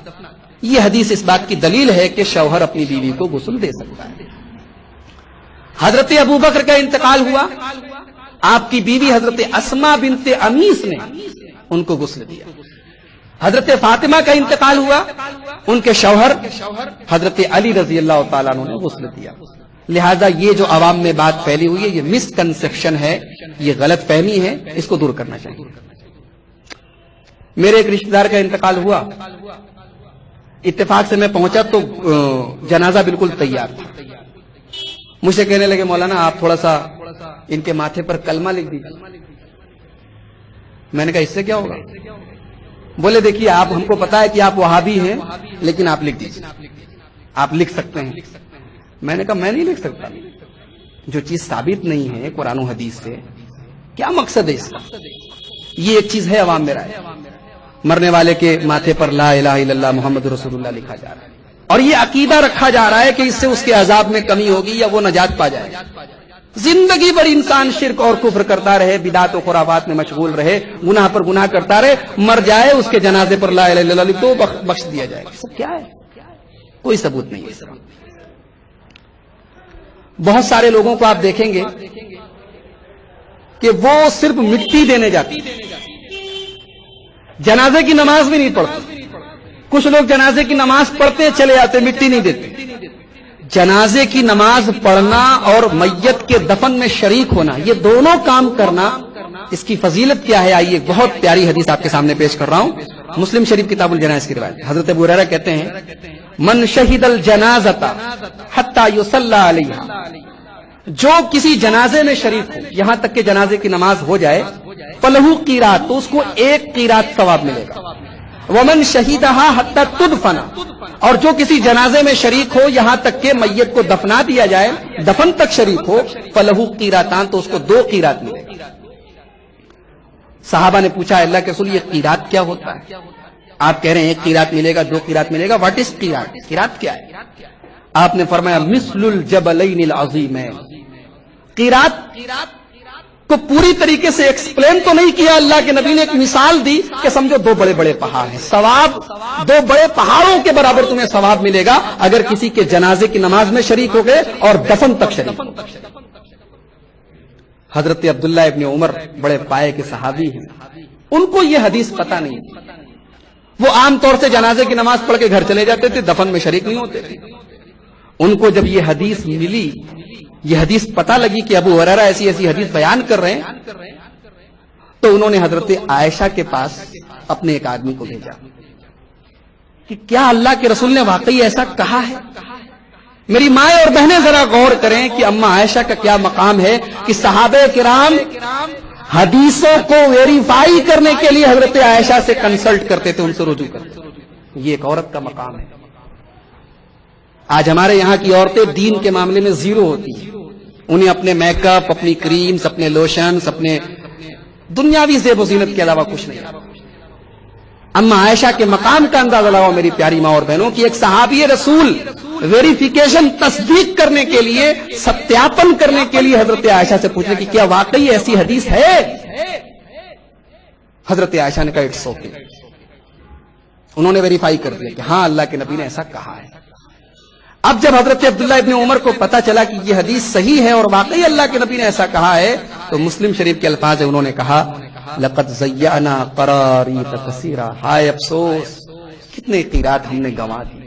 یہ حدیث اس بات کی دلیل ہے کہ شوہر اپنی بیوی کو غسل دے سکتا ہے۔ حضرت ابوبکر کا انتقال ہوا، آپ کی بیوی حضرت اسماء بنت امیس نے ان کو غسل دیا۔ حضرت فاطمہ کا انتقال ہوا، ان کے شوہر حضرت علی رضی اللہ تعالیٰ عنہ نے غسل دیا. لہذا یہ جو عوام میں بات پھیلی ہوئی ہے، یہ مس کنسپشن ہے، یہ غلط فہمی ہے، اس کو دور کرنا چاہیے. میرے ایک رشتہ دار کا انتقال ہوا، اتفاق سے میں پہنچا تو جنازہ بالکل تیار تھا. مجھ سے کہنے لگے مولانا آپ تھوڑا سا ان کے ماتھے پر کلمہ لکھ دیجیے. میں نے کہا اس سے کیا ہوگا؟ بولے دیکھیے آپ، ہم کو پتا ہے کہ آپ وہابی ہیں، لیکن آپ لکھ دیجیے، آپ لکھ سکتے ہیں. میں نے کہا میں نہیں لکھ سکتا، جو چیز ثابت نہیں ہے قرآن و حدیث سے، کیا مقصد ہے اس کا؟ یہ ایک چیز ہے عوام میں رائے، مرنے والے کے ماتھے پر لا الہ الا اللہ محمد رسول اللہ لکھا جا رہا ہے، اور یہ عقیدہ رکھا جا رہا ہے کہ اس سے اس کے عذاب میں کمی ہوگی یا وہ نجات پا جائے. زندگی بھر انسان شرک اور کفر کرتا رہے، بدعت و خرافات میں مشغول رہے، گناہ پر گناہ کرتا رہے، مر جائے اس کے جنازے پر لا الہ الا اللہ لکھ دو، بخش دیا جائے. سب کیا ہے؟ کوئی ثبوت نہیں ہے. بہت سارے لوگوں کو آپ دیکھیں گے کہ وہ صرف مٹی دینے جاتے ہیں، جنازے کی نماز بھی نہیں پڑھتے. کچھ لوگ جنازے کی نماز پڑھتے چلے جاتے، مٹی نہیں دیتے. جنازے کی نماز پڑھنا اور میت کے دفن میں شریک ہونا، یہ دونوں کام کرنا، اس کی فضیلت کیا ہے؟ آئیے ایک بہت پیاری حدیث آپ کے سامنے پیش کر رہا ہوں. مسلم شریف کتاب الجنائز کی روایت. حضرت ابو ہریرہ کہتے ہیں من شہد الجنازۃ حتی یصلی علیہا، جو کسی جنازے میں شریک ہو یہاں تک کہ جنازے کی نماز ہو جائے، فلہ قیرات، تو اس کو 1 قیرات ثواب ملے گا. ومن شہیدہا حتی تدفن، اور جو کسی جنازے میں شریک ہو یہاں تک کہ میت کو دفنا دیا جائے، دفن تک شریک ہو، فلہ قیراتان، تو اس کو 2 قیرات ملے گا. صحابہ نے پوچھا اللہ کے رسول یہ قیرات کیا ہوتا ہے؟ آپ کہہ رہے ہیں 1 قیرات ملے گا، 2 قیرات ملے گا، واٹ از قیرات؟ قیرات کیا ہے؟ آپ نے فرمایا مثل الجبلین العظیمین. قیرات کو پوری طریقے سے ایکسپلین تو نہیں کیا، اللہ کے نبی نے ایک مثال دی کہ سمجھو 2 بڑے بڑے پہاڑ ہیں، ثواب 2 بڑے پہاڑوں کے برابر تمہیں ثواب ملے گا اگر کسی کے جنازے کی نماز میں شریک ہو گئے اور دفن تک شریک. حضرت عبداللہ ابن عمر بڑے پائے کے صحابی ہیں، ان کو یہ حدیث پتہ نہیں تھی. وہ عام طور سے جنازے کی نماز پڑھ کے گھر چلے جاتے تھے، دفن میں شریک نہیں ہوتے تھے. ان کو جب یہ حدیث ملی، یہ حدیث پتہ لگی کہ ابو ہریرہ ایسی ایسی حدیث بیان کر رہے ہیں، تو انہوں نے حضرت عائشہ کے پاس اپنے ایک آدمی کو بھیجا کہ کیا اللہ کے رسول نے واقعی ایسا کہا ہے؟ میری مائیں اور بہنیں ذرا غور کریں کہ اما عائشہ کا کیا مقام ہے کہ صحابہ کرام حدیثوں کو ویریفائی کرنے کے لیے حضرت عائشہ سے کنسلٹ کرتے تھے، ان سے رجوع کرتے تھے. یہ ایک عورت کا مقام ہے. آج ہمارے یہاں کی عورتیں دین کے معاملے میں زیرو ہوتی ہیں، انہیں اپنے میک اپ، اپنی کریمز، اپنے لوشنز، اپنے دنیاوی زیب و زینت کے علاوہ کچھ نہیں. اما عائشہ کے مقام کا اندازہ لگاؤ میری پیاری ماں اور بہنوں کی ایک صحابی رسول ویریفیکیشن، تصدیق کرنے کے لیے، ستیاپن کرنے کے لیے حضرت عائشہ سے پوچھنے کی کیا واقعی ایسی حدیث ہے؟ حضرت عائشہ نے کہا اٹس اوکے. انہوں نے ویریفائی کر دیا کہ ہاں اللہ کے نبی نے ایسا کہا ہے. اب جب حضرت عبداللہ ابن عمر کو پتا چلا کہ یہ حدیث صحیح ہے اور واقعی اللہ کے نبی نے ایسا کہا ہے، تو مسلم شریف کے الفاظ ہیں، انہوں نے کہا لقد زینا قراریط کثیرا، ہائے افسوس کتنے قیرات ہم نے گنوا دی،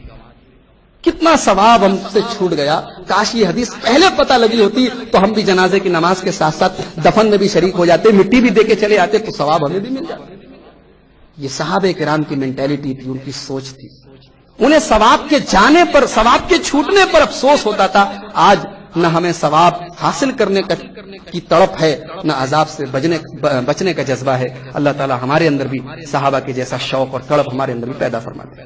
کتنا ثواب ہم سے چھوٹ گیا. کاش یہ حدیث پہلے پتہ لگی ہوتی تو ہم بھی جنازے کی نماز کے ساتھ ساتھ دفن میں بھی شریک ہو جاتے، مٹی بھی دے کے چلے آتے تو ثواب ہمیں بھی مل جاتا. یہ صحابہ کرام کی مینٹیلٹی تھی، ان کی سوچ تھی. انہیں ثواب کے جانے پر، ثواب کے چھوٹنے پر افسوس ہوتا تھا. آج نہ ہمیں ثواب حاصل کرنے کی تڑپ ہے، نہ عذاب سے بچنے کا جذبہ ہے. اللہ تعالی ہمارے اندر بھی صحابہ کے جیسا شوق اور تڑپ ہمارے اندر بھی پیدا فرما دے.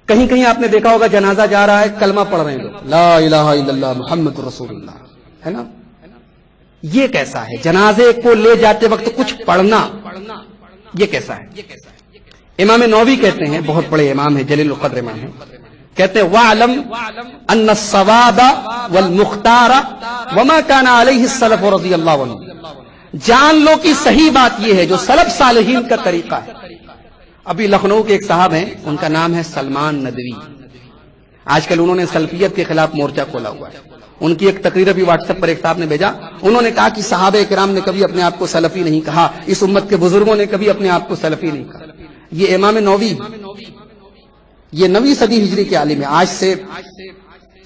کہیں کہیں آپ نے دیکھا ہوگا جنازہ جا رہا ہے، کلمہ پڑھ رہے ہیں لوگ، لا الہ الا اللہ محمد رسول اللہ، ہے نا؟ یہ کیسا ہے؟ جنازے کو لے جاتے وقت کچھ پڑھنا، یہ کیسا ہے؟ امام نووی کہتے ہیں، بہت بڑے امام ہیں، جلیل القدر امام ہیں، کہتے ہیں وَعْلَمْ أَنَّ الصَّوَابَ وَالْمُخْتَارَ وَمَا كَانَ عَلَيْهِ السَّلَفُ رضی اللہ عنہ. جان لو کہ صحیح بات یہ ہے جو سلف صالحین کا طریقہ ہے. ابھی لکھنؤ کے ایک صاحب ہیں، ان کا نام ہے سلمان ندوی. آج کل انہوں نے سلفیت کے خلاف مورچہ کھولا ہوا ہے. ان کی ایک تقریر بھی واٹس ایپ پر ایک صاحب نے بھیجا. انہوں نے کہا کہ صحابہ کرام نے کبھی اپنے آپ کو سلفی نہیں کہا, اس امت کے بزرگوں نے کبھی اپنے آپ کو سلفی نہیں کہا. یہ امام نووی, یہ 9ویں صدی ہجری کے عالم ہے, آج سے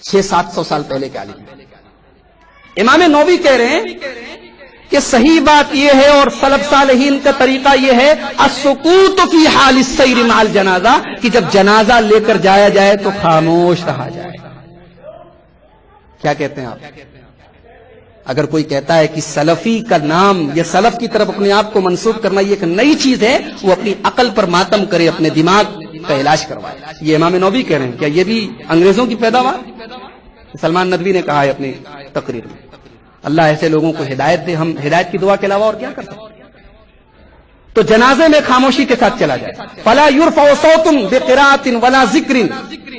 600-700 سال پہلے کے عالم ہے. امام نووی کہہ رہے ہیں کہ صحیح بات یہ ہے اور سلف صالحین کا طریقہ یہ ہے السکوت فی حال السیر مع الجنازہ, کہ جب جنازہ لے کر جایا جائے تو خاموش رہا جائے. کیا کہتے ہیں آپ؟ اگر کوئی کہتا ہے کہ سلفی کا نام یا سلف کی طرف اپنے آپ کو منسوب کرنا یہ ایک نئی چیز ہے, وہ اپنی عقل پر ماتم کرے, اپنے دماغ کا علاج کروائے. یہ امام نووی کہہ رہے ہیں. کیا یہ بھی انگریزوں کی پیداوار؟ سلمان ندوی نے کہا ہے اپنی تقریر میں. اللہ ایسے لوگوں کو ہدایت دے, ہم ہدایت کی دعا کے علاوہ اور کیا کر سکتے. تو جنازے میں خاموشی کے ساتھ چلا جائے. فلا یرفع صوت بقراءۃ ولا ذکر,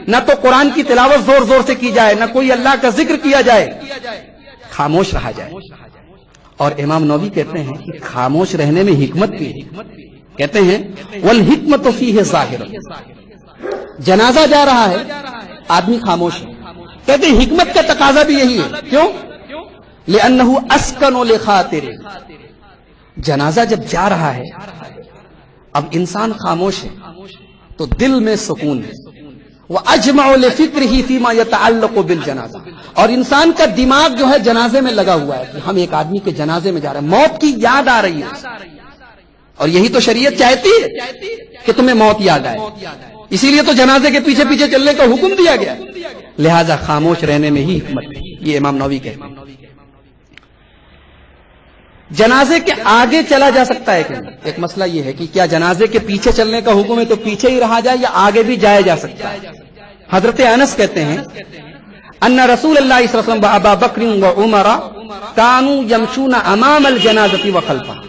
نہ تو قرآن کی تلاوت زور زور سے کی جائے, نہ کوئی اللہ کا ذکر کیا جائے, خاموش رہا جائے. اور امام نووی کہتے ہیں کہ خاموش رہنے میں حکمت بھی ہے. کہتے ہیں والحکمت فیہ ظاہر, جنازہ جا رہا ہے آدمی خاموش ہے, کہتے ہیں حکمت کا تقاضا بھی یہی ہے. کیوں؟ لأنہ اسکن لخاطر, جنازہ جب جا رہا ہے اب انسان خاموش ہے تو دل میں سکون ہے. وَأَجْمَعُ لِفِكْرِهِ فِي مَا يَتَعَلَّقُ بِالْجَنَازَةِ, اور انسان کا دماغ جو ہے جنازے میں لگا ہوا ہے کہ ہم ایک آدمی کے جنازے میں جا رہے ہیں, موت کی یاد آ رہی ہے. اور یہی تو شریعت چاہتی ہے کہ تمہیں موت یاد آئے, اسی لیے تو جنازے کے پیچھے پیچھے چلنے کا حکم دیا گیا. لہذا خاموش رہنے میں ہی حکمت ہے. یہ امام نووی کہتے ہیں. جنازے کے آگے چلا جا سکتا ہے کہ ایک مسئلہ یہ ہے کہ کیا جنازے کے پیچھے چلنے کا حکم ہے تو پیچھے ہی رہا جائے یا آگے بھی جایا جا سکتا ہے. حضرت انس کہتے ہیں ان رسول اللہ صلی اللہ علیہ وسلم و ابا بکر و عمر كانوا يمشون امام الجنازہ وخلفها,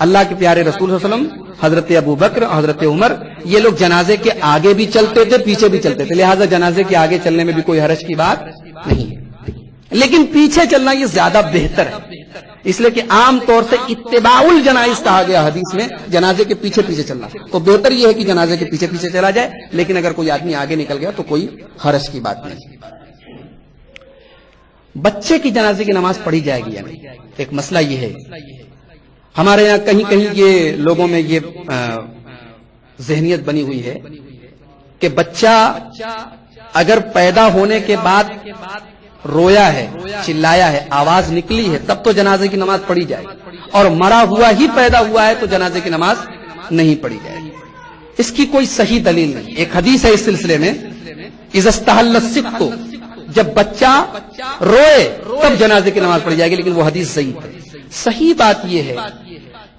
اللہ کے پیارے رسول صلی اللہ علیہ وسلم, حضرت ابو بکر اور حضرت عمر, یہ لوگ جنازے کے آگے بھی چلتے تھے پیچھے بھی چلتے تھے. لہٰذا جنازے کے آگے چلنے میں بھی کوئی حرج کی بات نہیں ہے, لیکن پیچھے چلنا یہ زیادہ بہتر ہے, اس لیے کہ عام طور سے اتباع الجنائز کہا گیا حدیث میں, جنازے کے پیچھے پیچھے چلنا. تو بہتر یہ ہے کہ جنازے کے پیچھے پیچھے چلا جائے, لیکن اگر کوئی آدمی آگے نکل گیا تو کوئی حرج کی بات نہیں. بچے کی جنازے کی نماز پڑھی جائے گی یا نہیں, ایک مسئلہ یہ ہے. ہمارے یہاں کہیں کہیں یہ لوگوں میں یہ ذہنیت بنی ہوئی ہے کہ بچہ اگر پیدا ہونے کے بعد رویا ہے, چلایا ہے, آواز نکلی ہے, تب تو جنازے کی نماز پڑھی جائے گی, اور مرا ہوا ہی پیدا ہوا ہے تو جنازے کی نماز نہیں پڑھی جائے گی. اس کی کوئی صحیح دلیل نہیں. ایک حدیث ہے اس سلسلے میں, اذا استحل السبط, جب بچہ روئے تب جنازے کی نماز پڑھی جائے گی, لیکن وہ حدیث ضعیف ہے. صحیح بات یہ ہے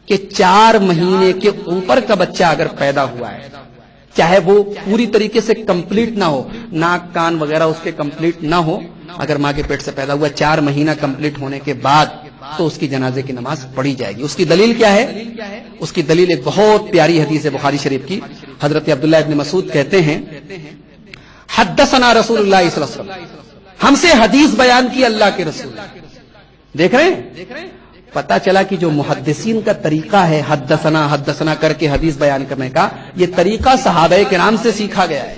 کہ 4 مہینے کے اوپر کا بچہ اگر پیدا ہوا ہے, چاہے وہ پوری طریقے سے کمپلیٹ نہ ہو, ناک کان وغیرہ اس کے کمپلیٹ نہ ہو, اگر ماں کے پیٹ سے پیدا ہوا 4 مہینہ کمپلیٹ ہونے کے بعد, تو اس کی جنازے کی نماز پڑھی جائے گی. اس کی دلیل کیا ہے؟ اس کی دلیل ایک بہت پیاری حدیث ہے بخاری شریف کی. حضرت عبداللہ ابن مسعود کہتے ہیں حدثنا رسول اللہ صلی اللہ علیہ وسلم, ہم سے حدیث بیان کی اللہ کے رسول. دیکھ رہے ہیں, پتا چلا کہ جو محدثین کا طریقہ ہے حدثنا کر کے حدیث بیان کرنے کا, یہ طریقہ صحابہ کرام سے سیکھا گیا ہے.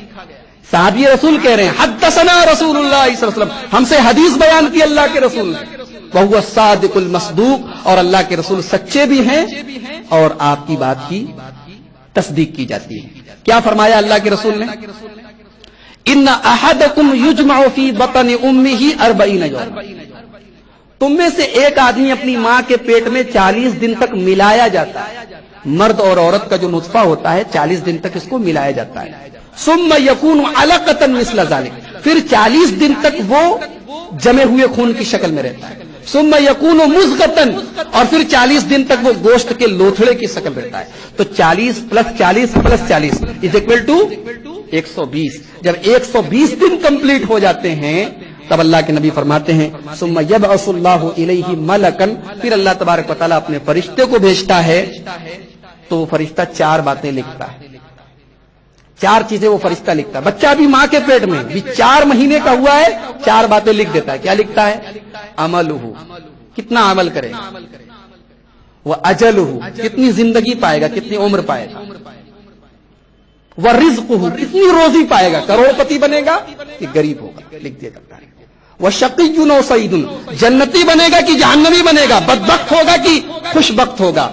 صحابی رسول کہہ رہے ہیں حدثنا رسول اللہ صلی اللہ علیہ وسلم, ہم سے حدیث بیان کی اللہ کے رسول نے. وہو الصادق المصدوق, اور اللہ کے رسول سچے بھی ہیں اور آپ کی بات کی تصدیق کی جاتی ہے. کیا فرمایا اللہ کے رسول نے؟ ان احدکم یجمع فی بطن امہ 40 یوما, تم میں سے ایک آدمی اپنی ماں کے پیٹ میں 40 دن تک ملایا جاتا ہے. مرد اور عورت کا جو نطفہ ہوتا ہے 40 دن تک اس کو ملایا جاتا ہے. ثم یکون علقۃ مثل ذلک, پھر 40 دن تک وہ جمے ہوئے خون کی شکل میں رہتا ہے. ثم یکون مضغۃ, اور پھر 40 دن تک وہ گوشت کے لوتھڑے کی شکل رہتا ہے. تو 40 + 40 + 40 = 120. جب 120 دن کمپلیٹ ہو جاتے ہیں تب اللہ کے نبی فرماتے ہیں ثم یبعث اللہ الیہ ملکا, پھر اللہ تبارک و تعالیٰ اپنے فرشتے کو بھیجتا ہے, تو وہ فرشتہ 4 باتیں لکھتا ہے. 4 چیزیں وہ فرشتہ لکھتا ہے. بچہ بھی ماں کے پیٹ میں بھی 4 مہینے کا ہوا ہے, 4 باتیں لکھ دیتا ہے. کیا لکھتا ہے؟ عملہ, کتنا عمل کرے گا, وہ اجلہ, کتنی زندگی پائے گا, کتنی عمر پائے گا, وَرِزْقُهُ کتنی روزی پائے گا, کروڑپتی بنے گا کہ غریب ہوگا, لکھ دیا جاتا ہے. وَشَقِيٌّ أَوْ سَعِيدٌ جنتی بنے گا کہ جہنمی بنے گا, بدبخت ہوگا کہ خوش بخت ہوگا,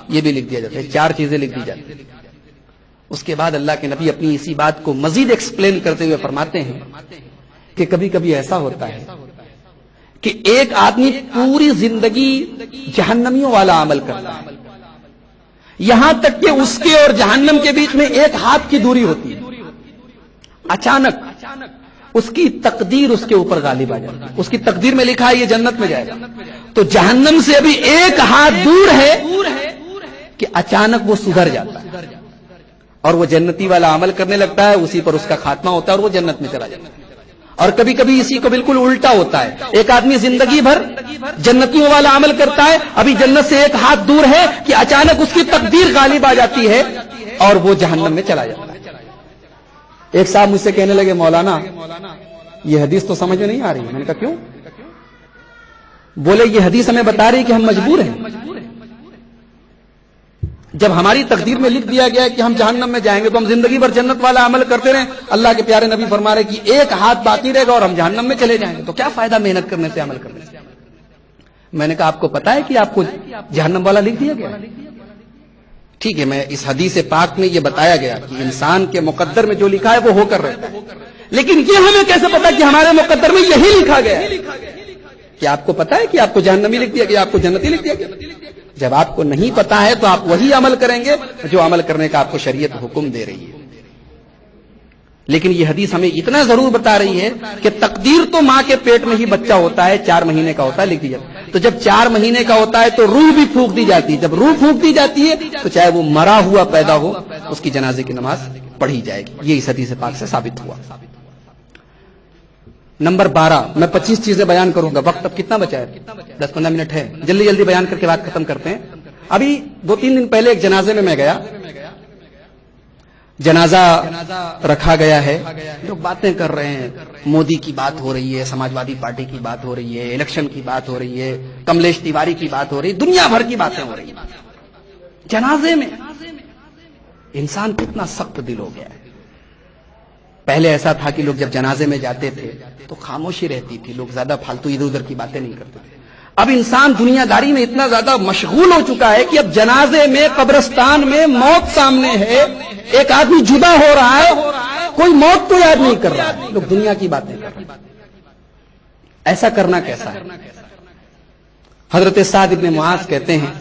یہ بھی لکھ دیا جاتا ہے. 4 چیزیں لکھ دی جاتی ہیں. اس کے بعد اللہ کے نبی اپنی اسی بات کو مزید ایکسپلین کرتے ہوئے فرماتے ہیں کہ کبھی کبھی ایسا ہوتا ہے کہ ایک آدمی پوری زندگی جہنمیوں والا عمل کرتا ہے, یہاں تک کہ اس کے اور جہنم کے بیچ میں 1 ہاتھ کی دوری ہوتی ہے. اچانک اس کی تقدیر اس کے اوپر غالب آ جاتی ہے. اس کی تقدیر میں لکھا ہے یہ جنت میں جائے گا, تو جہنم سے ابھی 1 ہاتھ دور ہے کہ اچانک وہ سدھر جاتا ہے اور وہ جنتی والا عمل کرنے لگتا ہے, اسی پر اس کا خاتمہ ہوتا ہے اور وہ جنت میں چلا جاتا ہے. اور کبھی کبھی اسی کو بالکل الٹا ہوتا ہے, ایک آدمی زندگی بھر جنتیوں والا عمل کرتا ہے, ابھی جنت سے 1 ہاتھ دور ہے کہ اچانک اس کی تقدیر غالب آ جاتی ہے اور وہ جہنم میں چلا جاتا ہے. ایک صاحب مجھ سے کہنے لگے, مولانا یہ حدیث تو سمجھ میں نہیں آ رہی. میں نے کہا کیوں؟ بولے یہ حدیث ہمیں بتا رہی کہ ہم مجبور ہیں. جب ہماری تقدیر میں لکھ دیا گیا ہے کہ ہم جہنم میں جائیں گے تو ہم زندگی بھر جنت والا عمل کرتے رہیں. اللہ کے پیارے نبی فرما رہے کہ 1 ہاتھ باقی رہے گا اور ہم جہنم میں چلے جائیں گے, تو کیا فائدہ محنت کرنے سے, عمل کرنے سے. میں نے کہا آپ کو پتا ہے کہ آپ کو جہنم والا لکھ دیا گیا ہے. ٹھیک ہے, میں اس حدیث پاک میں یہ بتایا گیا کہ انسان کے مقدر میں جو لکھا ہے وہ ہو کر رہتا ہے, لیکن یہ ہمیں کیسے پتا کہ ہمارے مقدر میں یہی لکھا گیا ہے؟ کہ آپ کو پتا ہے کہ آپ کو جہنمی لکھ دیا گیا, آپ کو جنتی لکھ دیا گیا؟ جب آپ کو نہیں پتا ہے تو آپ وہی عمل کریں گے جو عمل کرنے کا آپ کو شریعت حکم دے رہی ہے. لیکن یہ حدیث ہمیں اتنا ضرور بتا رہی ہے کہ تقدیر تو ماں کے پیٹ میں ہی بچہ ہوتا ہے, 4 مہینے کا ہوتا ہے, لکھ دیا. تو جب 4 مہینے کا ہوتا ہے تو روح بھی پھونک دی جاتی ہے. جب روح پھونک دی جاتی ہے تو چاہے وہ مرا ہوا پیدا ہو, اس کی جنازے کی نماز پڑھی جائے گی. یہ اس حدیث پاک سے ثابت ہوا. نمبر 12, میں 25 چیزیں بیان کروں گا. وقت اب کتنا بچا ہے؟ 10-15 منٹ ہے, جلدی جلدی بیان کر کے بات ختم کرتے ہیں. ابھی 2-3 دن پہلے ایک جنازے میں گیا, جنازہ رکھا گیا ہے, لوگ باتیں کر رہے ہیں, مودی کی بات ہو رہی ہے, سماجوادی پارٹی کی بات ہو رہی ہے, الیکشن کی بات ہو رہی ہے, کملیش تیواری کی بات ہو رہی ہے, دنیا بھر کی باتیں ہو رہی ہیں. جنازے میں انسان کتنا سخت دل ہو گیا ہے. پہلے ایسا تھا کہ لوگ جب جنازے میں جاتے تھے تو خاموشی رہتی تھی, لوگ زیادہ فالتو ادھر ادھر کی باتیں نہیں کرتے تھے. اب انسان دنیا داری میں اتنا زیادہ مشغول ہو چکا ہے کہ اب جنازے میں, قبرستان میں موت سامنے ہے, ایک آدمی جدا ہو رہا ہے, کوئی موت کو یاد نہیں کر رہا, لوگ دنیا کی باتیں کر رہے ہیں. ایسا کرنا کیسا ہے؟ حضرت سعد بن معاذ کہتے ہیں,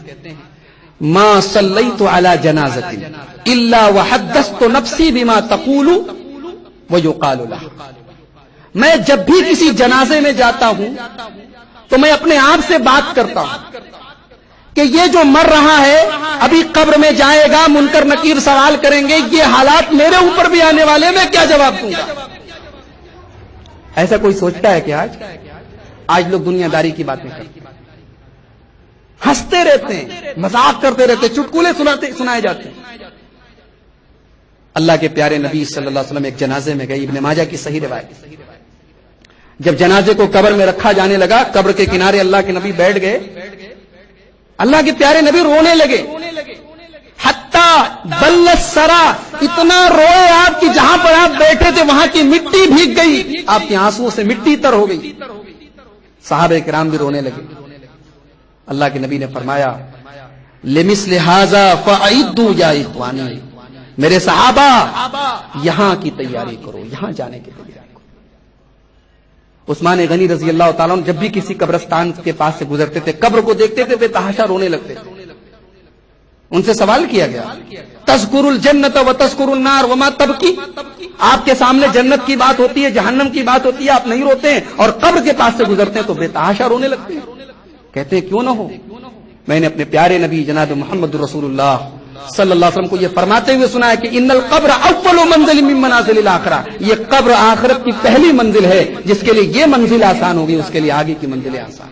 ما صلیت علی جنازۃ الا وحدثت نفسی بما تقول ویقال لها. میں جب بھی کسی جنازے میں جاتا ہوں تو میں اپنے آپ سے بات کرتا ہوں کہ یہ جو مر رہا ہے ابھی قبر میں جائے گا, منکر نکیر سوال کریں گے, یہ حالات میرے اوپر بھی آنے والے, میں کیا جواب دوں گا؟ ایسا کوئی سوچتا ہے کہ آج لوگ دنیا داری کی باتیں کرتے ہیں, ہنستے رہتے ہیں, مذاق کرتے رہتے ہیں, چٹکلے سنائے جاتے ہیں. اللہ کے پیارے نبی صلی اللہ علیہ وسلم ایک جنازے میں گئے, ابن ماجہ کی صحیح روایت. جب جنازے کو قبر میں رکھا جانے لگا, قبر کے کنارے اللہ کے نبی بیٹھ گئے, اللہ کے پیارے نبی رونے لگے. حتی بل السرا, اتنا روئے آپ کی جہاں پر آپ بیٹھے تھے وہاں کی مٹی بھیگ گئی, آپ کے آنسوؤں سے مٹی تر ہو گئی. صحابہ کرام بھی رونے لگے. اللہ کے نبی نے فرمایا, لمثل ھذا فاعدوا یا اخوانی, میرے صحابہ یہاں کی تیاری کرو, یہاں جانے کی تیاری کرو. عثمان غنی رضی اللہ تعالیٰ جب بھی کسی قبرستان کے پاس سے گزرتے تھے, قبر کو دیکھتے تھے, بے تحاشا رونے لگتے تھے. ان سے سوال کیا گیا, تذکر الجنت و تذکر النار وما تبکی, آپ کے سامنے جنت کی بات ہوتی ہے, جہنم کی بات ہوتی ہے, آپ نہیں روتے ہیں, اور قبر کے پاس سے گزرتے ہیں تو بے تحاشا رونے لگتے ہیں. کہتے ہیں کیوں نہ ہو, میں نے اپنے پیارے نبی جناب محمد رسول اللہ صلی اللہ علیہ وسلم کو یہ فرماتے ہوئے سنا ہے کہ ان القبر اول منزل من منازل الاخرہ, یہ قبر آخرت کی پہلی منزل ہے, جس کے لیے یہ منزل آسان ہوگی اس کے لیے آگے کی منزلیں آسان.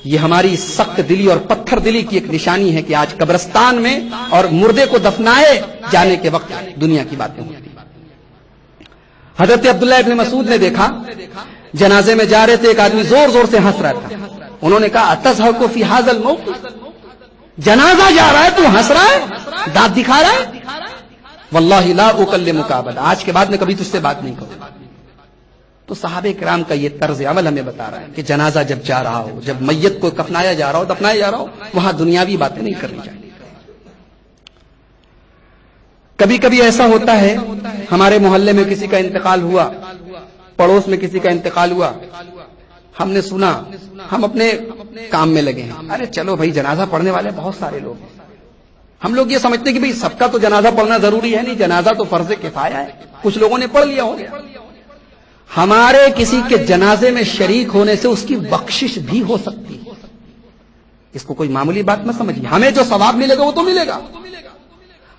یہ ہماری سخت دلی اور پتھر دلی کی ایک نشانی ہے کہ آج قبرستان میں اور مردے کو دفنائے جانے کے وقت دنیا کی باتیں ہوتی. حضرت عبداللہ ابن مسعود نے دیکھا, جنازے میں جا رہے تھے, ایک آدمی زور زور سے ہنس رہا تھا. انہوں نے کہا اتضحک فی ھذا الموقف, جنازہ جا رہا ہے تو ہنس رہا ہے, دانت دکھا رہا ہے. واللہ لا اکلمک ابدا، آج کے بعد میں کبھی تجھ سے بات نہیں کروں گا۔ تو صحابہ کرام کا یہ طرز عمل ہمیں بتا رہا ہے کہ جنازہ جب جا رہا ہو، جب میت کو کفنایا جا رہا ہو، دفنایا جا رہا ہو، وہاں دنیاوی باتیں نہیں کرنی چاہیے۔ کبھی کبھی ایسا ہوتا ہے ہمارے محلے میں کسی کا انتقال ہوا، پڑوس میں کسی کا انتقال ہوا، ہم نے سنا، ہم اپنے کام میں لگے ہیں، ارے چلو بھائی جنازہ پڑھنے والے بہت سارے لوگ ہیں، ہم لوگ یہ سمجھتے ہیں کہ بھئی سب کا تو جنازہ پڑھنا ضروری ہے نہیں، جنازہ تو فرض کفایہ ہے، کچھ لوگوں نے پڑھ لیا ہو گیا۔ ہمارے کسی کے جنازے میں شریک ہونے سے اس کی بخشش بھی ہو سکتی ہے، اس کو کوئی معمولی بات مت سمجھیے، ہمیں جو ثواب ملے گا وہ تو ملے گا،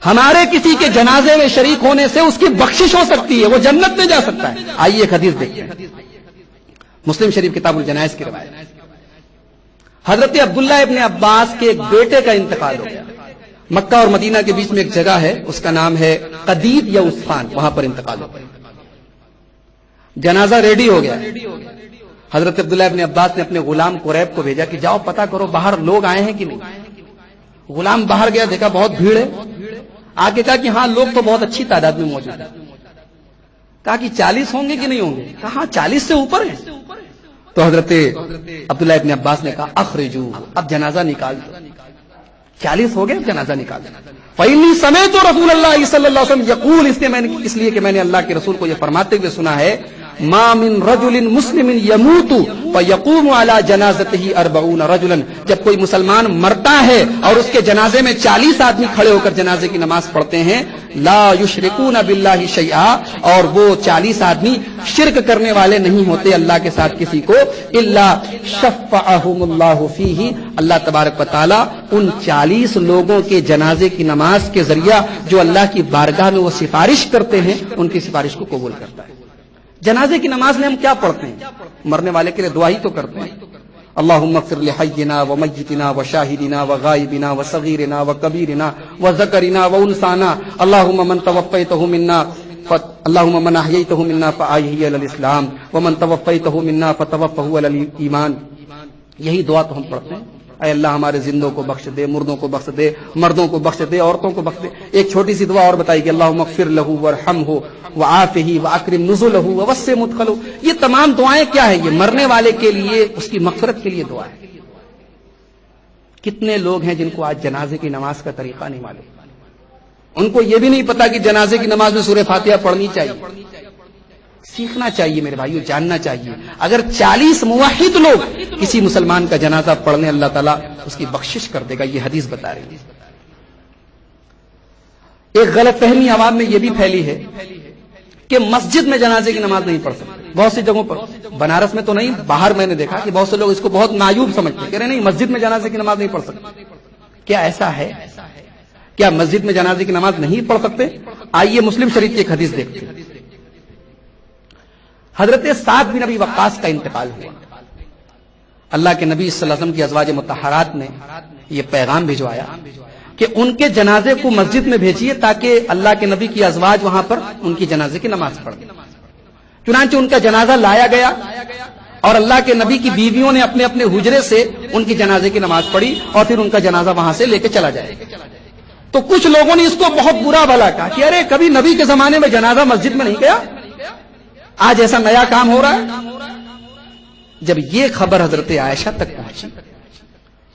ہمارے کسی کے جنازے میں شریک ہونے سے اس کی بخشش ہو سکتی ہے، وہ جنت میں جا سکتا ہے۔ آئیے ایک حدیث دیکھیں، مسلم شریف کتاب الجنائز کی روایت، حضرت عبداللہ ابن عباس کے ایک بیٹے کا انتقال ہو گیا، مکہ اور مدینہ کے بیچ میں ایک جگہ ہے، اس کا نام ہے قدید یا عصفان، وہاں پر انتقال ہو گیا، جنازہ ریڈی ہو گیا۔ حضرت عبداللہ ابن عباس نے اپنے غلام قریب کو بھیجا کہ جاؤ پتہ کرو باہر لوگ آئے ہیں کہ نہیں۔ غلام باہر گیا، دیکھا بہت بھیڑ ہے، آگے کہا کہ ہاں لوگ تو بہت اچھی تعداد میں موجود ہیں، کہا کہ 40 ہوں گے کہ نہیں ہوں گے، کہا 40 سے اوپر ہیں۔ تو حضرت عبداللہ ابن عباس نے کہا اخرجو، اب جنازہ نکال دو، 40 ہو گئے، جنازہ نکال دو۔ فإنی سمعت رسول اللہ صلی اللہ علیہ وسلم یقول، اس لیے کہ میں نے اللہ کے رسول کو یہ فرماتے ہوئے سنا ہے، ما من رجل مسلم يموت فيقوم على جنازته 40 رجلا، جب کوئی مسلمان مرتا ہے اور اس کے جنازے میں 40 آدمی کھڑے ہو کر جنازے کی نماز پڑھتے ہیں، لا یشرکون باللہ شیئا، اور وہ 40 آدمی شرک کرنے والے نہیں ہوتے اللہ کے ساتھ کسی کو، الا شفعهم اللہ فیہ، اللہ تبارک و تعالی ان 40 لوگوں کے جنازے کی نماز کے ذریعہ جو اللہ کی بارگاہ میں وہ سفارش کرتے ہیں، ان کی سفارش کو قبول کرتا ہے۔ جنازے کی نماز میں ہم کیا پڑھتے ہیں؟ مرنے والے کے لیے دعا ہی تو کرتے ہیں، اللہم اغفر لحینا ومیتنا وشاہدنا وغائبنا وصغیرنا وکبیرنا وذکرنا وانثانا، اللہم من توفیتہ منا اللہم من احییتہ منا فاحیہ علی الاسلام ومن توفیتہ منا فتوفہ علی الایمان۔ یہی دعا تو ہم پڑھتے ہیں، اے اللہ ہمارے زندوں کو بخش دے، مردوں کو بخش دے، مردوں کو بخش دے، عورتوں کو بخش دے۔ ایک چھوٹی سی دعا اور بتائی کہ اللہم اغفر لہ وارحمہ وعافہ واکرم نزلہ ووسع مدخلہ۔ یہ تمام دعائیں کیا ہے؟ یہ مرنے والے کے لیے، اس کی مغفرت کے لیے دعا ہے۔ کتنے لوگ ہیں جن کو آج جنازے کی نماز کا طریقہ نہیں معلوم، ان کو یہ بھی نہیں پتا کہ جنازے کی نماز میں سورہ فاتحہ پڑھنی چاہیے۔ سیکھنا چاہیے میرے بھائیو، جاننا چاہیے۔ اگر 40 موحد لوگ کسی مسلمان کا جنازہ پڑھنے، اللہ تعالیٰ اس کی بخشش کر دے گا، یہ حدیث بتا رہی ہے۔ ایک غلط فہمی عوام میں یہ بھی پھیلی ہے کہ مسجد میں جنازے کی نماز نہیں پڑھ سکتے، بہت سی جگہوں پر، بنارس میں تو نہیں، باہر میں نے دیکھا کہ بہت سے لوگ اس کو بہت نایوب سمجھتے ہیں، کہہ رہے نہیں مسجد میں جنازے کی نماز نہیں پڑھ سکتے۔ کیا ایسا ہے؟ کیا مسجد میں جنازے کی نماز نہیں پڑھ سکتے؟ آئیے مسلم شریف کی ایک حدیث دیکھتے ہیں۔ حضرت سعد بن ابی وقاص کا انتقال ہوا، اللہ کے نبی صلی اللہ علیہ وسلم کی ازواج مطہرات نے یہ پیغام بھجوایا کہ ان کے جنازے کو مسجد میں بھیجیے تاکہ اللہ کے نبی کی ازواج وہاں پر ان کی جنازے کی نماز پڑھیں۔ چنانچہ ان کا جنازہ لایا گیا اور اللہ کے نبی کی بیویوں نے اپنے اپنے حجرے سے ان کی جنازے کی نماز پڑھی اور پھر ان کا جنازہ وہاں سے لے کے چلا جائے۔ تو کچھ لوگوں نے اس کو بہت برا بھلا کہا کہ ارے کبھی نبی کے زمانے میں جنازہ مسجد میں نہیں گیا، آج ایسا نیا کام ہو رہا ہے۔ جب یہ خبر حضرت عائشہ تک پہنچی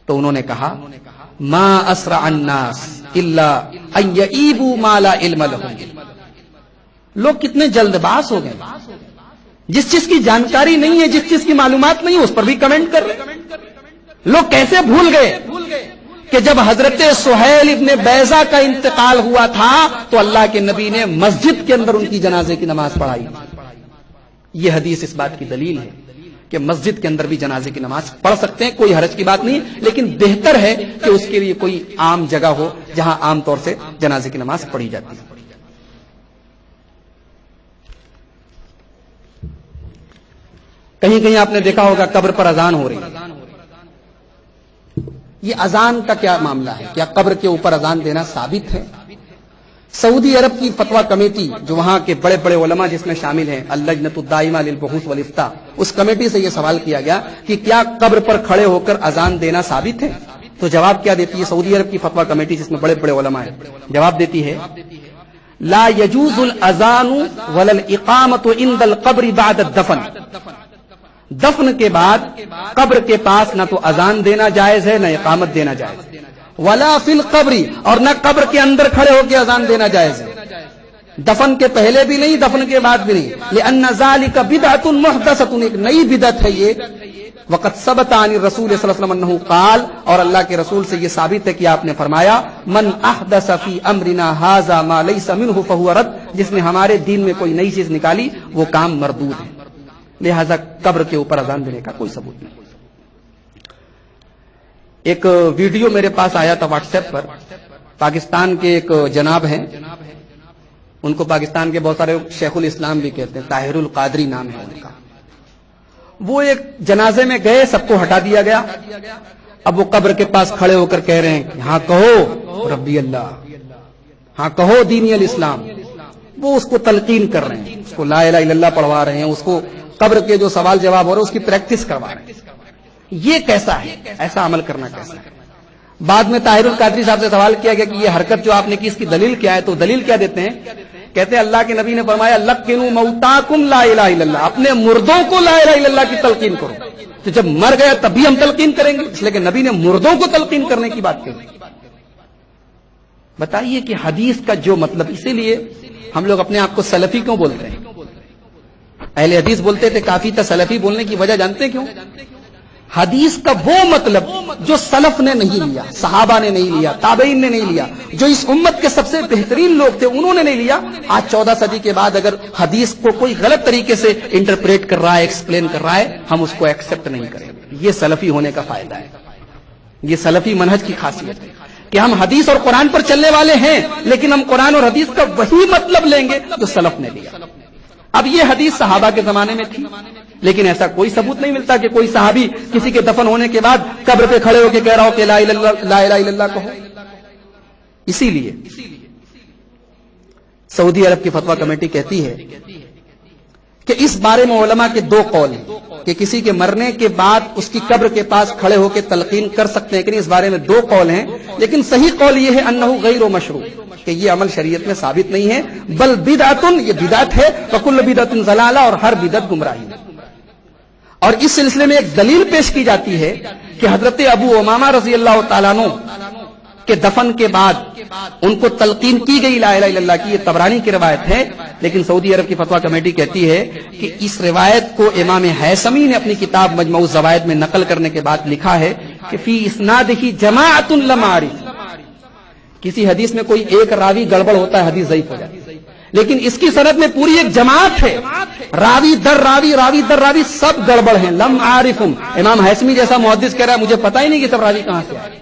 تو انہوں نے کہا ما اسرع الناس الا ان یعیبوا ما لا علم لهم، لوگ کتنے جلد باز ہو گئے، جس چیز کی جانکاری نہیں ہے، جس چیز کی معلومات نہیں ہے اس پر بھی کمنٹ کر رہے۔ لوگ کیسے بھول گئے کہ جب حضرت سہیل ابن بیضہ کا انتقال ہوا تھا تو اللہ کے نبی نے مسجد کے اندر ان کی جنازے کی نماز پڑھائی۔ یہ حدیث اس بات کی دلیل ہے کہ مسجد کے اندر بھی جنازے کی نماز پڑھ سکتے ہیں، کوئی حرج کی بات نہیں، لیکن بہتر ہے کہ اس کے لیے کوئی عام جگہ ہو جہاں عام طور سے جنازے کی نماز پڑھی جاتی ہے۔ کہیں کہیں آپ نے دیکھا ہوگا قبر پر اذان ہو رہی ہے، یہ اذان کا کیا معاملہ ہے؟ کیا قبر کے اوپر اذان دینا ثابت ہے؟ سعودی عرب کی فتویٰ کمیٹی جو وہاں کے بڑے بڑے علماء جس میں شامل ہیں، اللجنۃ الدائمہ للبحوث والافتاء، اس کمیٹی سے یہ سوال کیا گیا کہ کیا قبر پر کھڑے ہو کر اذان دینا ثابت ہے؟ تو جواب کیا دیتی ہے سعودی عرب کی فتویٰ کمیٹی جس میں بڑے بڑے علماء ہیں؟ جواب دیتی ہے لا يجوز الاذان ولا الاقامۃ عند القبر بعد الدفن. دفن کے بعد قبر کے پاس نہ تو اذان دینا جائز ہے نہ اقامت دینا جائز ہے. ولا فی القبر، اور نہ قبر کے اندر کھڑے ہو کے اذان دینا جائز ہے. دفن کے پہلے بھی نہیں، دفن کے بعد بھی نہیں. لأن ذلك بدعۃ محدثۃ، ایک نئی بدعت ہے یہ. وقد ثبت عن الرسول صلی اللہ علیہ وسلم انه قال، اور اللہ کے رسول سے یہ ثابت ہے کہ آپ نے فرمایا من احدث فی امرنا هذا ما ليس منه فهو رد، جس نے ہمارے دین میں کوئی نئی چیز نکالی وہ کام مردود ہے. لہذا قبر کے اوپر اذان دینے کا کوئی ثبوت نہیں. ایک ویڈیو میرے پاس آیا تھا واٹس ایپ پر. پاکستان کے ایک جناب ہیں، ان کو پاکستان کے بہت سارے شیخ الاسلام بھی کہتے ہیں، طاہر القادری نام ہے ان کا. وہ ایک جنازے میں گئے، سب کو ہٹا دیا گیا. اب وہ قبر کے پاس کھڑے ہو کر کہہ رہے ہیں کہ ہاں کہو ربی اللہ، ہاں کہو دینی الاسلام. وہ اس کو تلقین کر رہے ہیں، اس کو لا الہ الا اللہ پڑھوا رہے ہیں، اس کو قبر کے جو سوال جواب ہو رہے ہیں اس کی پریکٹس کروا رہے ہیں. یہ کیسا ہے؟ ایسا عمل کرنا کیسا ہے؟ بعد میں طاہر القادری صاحب سے سوال کیا گیا کہ یہ حرکت جو آپ نے کی اس کی دلیل کیا ہے؟ تو دلیل کیا دیتے ہیں؟ کہتے ہیں اللہ کے نبی نے فرمایا لقنوا موتاکم لا الہ الا اللہ، اپنے مردوں کو لا الہ الا اللہ کی تلقین کرو. تو جب مر گیا تب بھی ہم تلقین کریں گے، اس لیے کہ نبی نے مردوں کو تلقین کرنے کی بات کہی. بتائیے کہ حدیث کا جو مطلب، اسی لیے ہم لوگ اپنے آپ کو سلفی کیوں بولتے ہیں؟ اہل حدیث بولتے تھے کافی تھا. سلفی بولنے کی وجہ جانتے کیوں؟ حدیث کا وہ مطلب جو سلف نے نہیں لیا، صحابہ نے نہیں لیا، تابعین نے نہیں لیا، جو اس امت کے سب سے بہترین لوگ تھے انہوں نے نہیں لیا. آج 14 صدی کے بعد اگر حدیث کو کوئی غلط طریقے سے انٹرپریٹ کر رہا ہے، ایکسپلین کر رہا ہے، ہم اس کو ایکسپٹ نہیں کریں گے. یہ سلفی ہونے کا فائدہ ہے، یہ سلفی منہج کی خاصیت ہے کہ ہم حدیث اور قرآن پر چلنے والے ہیں، لیکن ہم قرآن اور حدیث کا وہی مطلب لیں گے جو سلف نے لیا. اب یہ حدیث صحابہ کے زمانے میں تھی، لیکن ایسا کوئی ثبوت نہیں ملتا کہ کوئی صحابی کسی کے دفن ہونے کے بعد قبر پہ کھڑے ہو کے کہہ رہا ہو کہ لا الہ الا اللہ کہو. اسی لیے سعودی عرب کی فتویٰ کمیٹی کہتی ہے کہ اس بارے میں علماء کے دو قول ہیں کہ کسی کے مرنے کے بعد اس کی قبر کے پاس کھڑے ہو کے تلقین کر سکتے ہیں کہ نہیں. اس بارے میں دو قول ہیں، لیکن صحیح قول یہ ہے انہ غیر مشروع، کہ یہ عمل شریعت میں ثابت نہیں ہے، بل بدعت، یہ بدعت ہے، وکل بدعت ضلالہ، اور ہر بدعت گمراہی ہے. اور اس سلسلے میں ایک دلیل پیش کی جاتی ہے کہ حضرت ابو امامہ رضی اللہ تعالیٰ عنہ کے دفن کے بعد ان کو تلقین کی گئی لا الہ الا اللہ کی. یہ طبرانی کی روایت ہے، لیکن سعودی عرب کی فتویٰ کمیٹی کہتی ہے کہ اس روایت کو امام حیثمی نے اپنی کتاب مجموع الزوائد میں نقل کرنے کے بعد لکھا ہے کہ فی اسنادہ جماعۃ لم اعرف، کسی حدیث میں کوئی ایک راوی گڑبڑ ہوتا ہے حدیث ضعیف ہو جاتی ہے، لیکن اس کی سند میں پوری ایک جماعت ہے، راوی در راوی، راوی در راوی، سب گڑبڑ ہیں. لم عارفم، امام حیثمی جیسا محدث کہہ رہا ہے مجھے پتہ ہی نہیں کہ سب راوی کہاں سے آئے.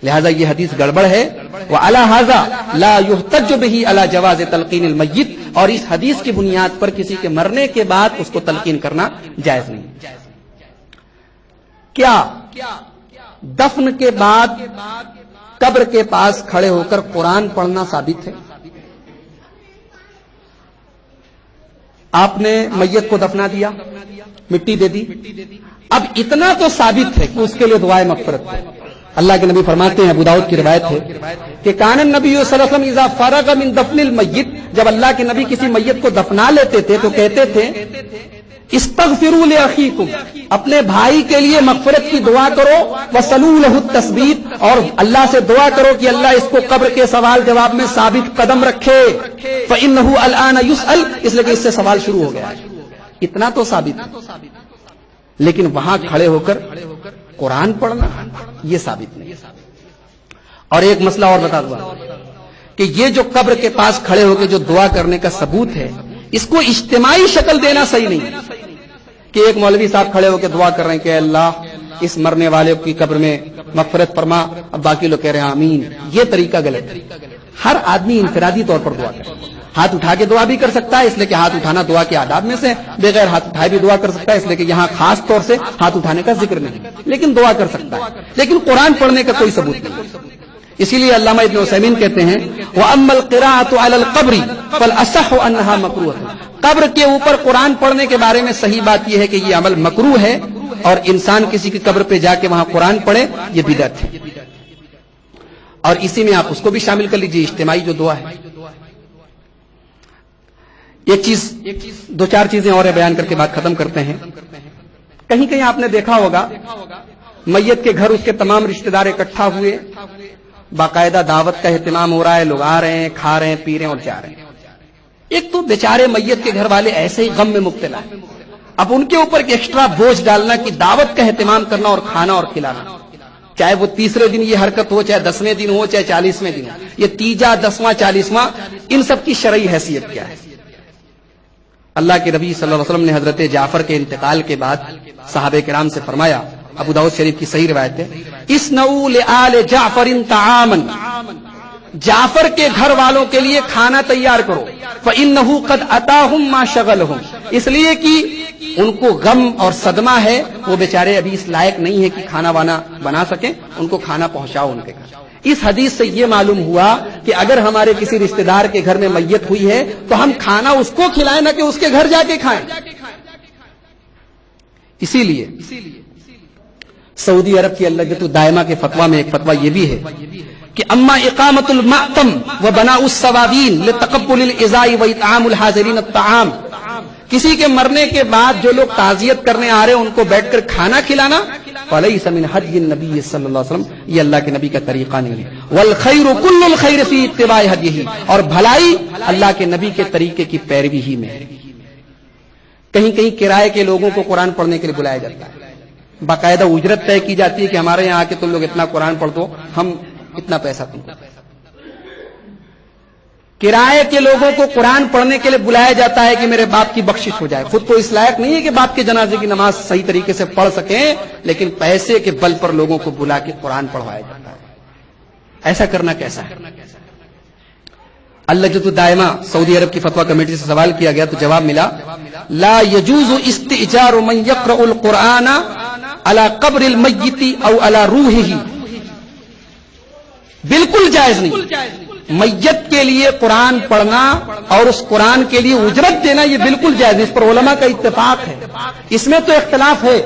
لہذا یہ حدیث گڑبڑ ہے. وعلی ھذا لا یحتج بہ علی جواز تلقین المیت، اور اس حدیث کی بنیاد پر کسی کے مرنے کے بعد اس کو تلقین کرنا جائز نہیں. کیا دفن کے بعد قبر کے پاس کھڑے ہو کر قرآن پڑھنا ثابت ہے؟ آپ نے میت کو دفنا دیا، مٹی دے دی، اب اتنا تو ثابت ہے کہ اس کے لیے دعائے مغفرت ہے. اللہ کے نبی فرماتے ہیں، ابو داؤد کی روایت ہے کہ کان النبی صلی اللہ علیہ وسلم اذا فرغ من دفن المیت، جب اللہ کے نبی کسی میت کو دفنا لیتے تھے تو کہتے تھے استغفروا لاخیکم، اپنے بھائی کے لیے مغفرت کی دعا کرو، وصلوا له التثبیت، اور اللہ سے دعا کرو کہ اللہ اس کو قبر کے سوال جواب میں ثابت قدم رکھے. فإنه الآن يسأل، اس لیے کہ اس سے سوال شروع ہو گیا. اتنا تو ثابت ہے، لیکن وہاں کھڑے ہو کر قرآن پڑھنا یہ ثابت نہیں. اور ایک مسئلہ اور بتا دوں کہ یہ جو قبر کے پاس کھڑے ہو کے جو دعا کرنے کا ثبوت ہے، اس کو اجتماعی شکل دینا صحیح نہیں کہ ایک مولوی صاحب کھڑے ہو کے دعا کر رہے ہیں کہ اللہ اس مرنے والے کی قبر میں مغفرت فرما، اب باقی لوگ کہہ رہے ہیں آمین. یہ طریقہ غلط ہے. ہر آدمی انفرادی طور پر دعا کرے، ہاتھ اٹھا کے دعا بھی کر سکتا ہے، اس لیے کہ ہاتھ اٹھانا دعا کے آداب میں سے، بغیر ہاتھ اٹھائے بھی دعا کر سکتا ہے، اس لیے کہ یہاں خاص طور سے ہاتھ اٹھانے کا ذکر نہیں، لیکن دعا کر سکتا ہے. لیکن قرآن پڑھنے کا کوئی ثبوت نہیں. اسی لیے علامہ ابن عثیمین کہتے ہیں وَأَمَّا الْقِرَاءَةُ عَلَى الْقَبْرِ فَالْأَصَحُّ أَنَّهَا مَكْرُوهَةٌ، قبر کے اوپر قرآن پڑھنے کے بارے میں صحیح بات یہ ہے کہ یہ عمل مکروہ ہے، اور انسان کسی کی قبر پہ جا کے وہاں قرآن پڑھے یہ بدعت ہے. اور اسی میں آپ اس کو بھی شامل کر لیجیے، اجتماعی جو دعا ہے. ایک چیز دو چار چیزیں اور بیان کر کے بات ختم کرتے ہیں. کہیں کہیں آپ نے دیکھا ہوگا میت کے گھر اس کے تمام رشتہ دار اکٹھا ہوئے, باقاعدہ دعوت کا اہتمام ہو رہا ہے, لوگ آ رہے ہیں, کھا رہے ہیں, پی رہے ہیں اور جا رہے ہیں. ایک تو بیچارے میت کے گھر والے ایسے ہی غم میں مبتلا ہیں, اب ان کے اوپر ایک ایکسٹرا بوجھ ڈالنا کہ دعوت کا اہتمام کرنا اور کھانا اور کھلانا, چاہے وہ تیسرے دن یہ حرکت ہو, چاہے 10ویں دن ہو, چاہے 40ویں دن ہو, یہ تیجا 10واں 40واں, ان سب کی شرعی حیثیت کیا ہے؟ اللہ کے نبی صلی اللہ علیہ وسلم نے حضرت جعفر کے انتقال کے بعد صحابہ کرام سے فرمایا, ابو داؤد شریف کی صحیح روایت ہے, اسنؤ لآل جعفر طعاما, جعفر کے گھر والوں کے لیے کھانا تیار کرو, فإنه قد أتاهم ما شغلهم, اس لیے کہ ان کو غم اور صدمہ ہے, وہ بیچارے ابھی اس لائق نہیں ہے کہ کھانا وانا بنا سکیں, ان کو کھانا پہنچاؤ ان کے گھر. اس حدیث سے یہ معلوم ہوا کہ اگر ہمارے کسی رشتہ دار کے گھر میں میت ہوئی ہے تو ہم کھانا اس کو کھلائیں, نہ کہ اس کے گھر جا کے کھائیں. اسی لیے سعودی عرب کی اللجنۃ الدائمہ کے فتویٰ میں ایک فتویٰ یہ بھی ہے کہ اما اقامت المأتم و بناء الصوابین لتقبل العزاء و اطعام الحاضرین الطعام, کسی کے مرنے کے بعد جو لوگ تعزیت کرنے آ رہے ہیں ان کو بیٹھ کر کھانا کھلانا, فلیس من حدی النبی صلی اللہ علیہ وسلم, یہ اللہ کے نبی کا طریقہ نہیں ہے. والخیر کل الخیر فی اتباع ہدیہ, اور بھلائی اللہ کے نبی کے طریقے کی پیروی ہی میں ہے. کہیں کہیں کرائے کے لوگوں کو قرآن پڑھنے کے لیے بلایا جاتا ہے, باقاعدہ اجرت طے کی جاتی ہے کہ ہمارے یہاں آ کے تم لوگ اتنا قرآن پڑھ دو, ہم اتنا پیسہ تم کو. کرائے کے لوگوں کو قرآن پڑھنے کے لیے بلایا جاتا ہے کہ میرے باپ کی بخشش ہو جائے. خود کو اس لائق نہیں ہے کہ باپ کے جنازے کی نماز صحیح طریقے سے پڑھ سکیں, لیکن پیسے کے بل پر لوگوں کو بلا کے قرآن پڑھوایا جاتا ہے. ایسا کرنا کیسا ہے؟ اللجنۃ الدائمہ سعودی عرب کی فتویٰ کمیٹی سے سوال کیا گیا تو جواب ملا, لا يجوز استئجار من يقرأ القرآن على قبر المیت او على روحه, بالکل جائز نہیں. میت کے لیے قرآن پڑھنا اور اس قرآن کے لیے اجرت دینا یہ بالکل جائز, اس پر علماء کا اتفاق ہے. اس میں تو اختلاف ہے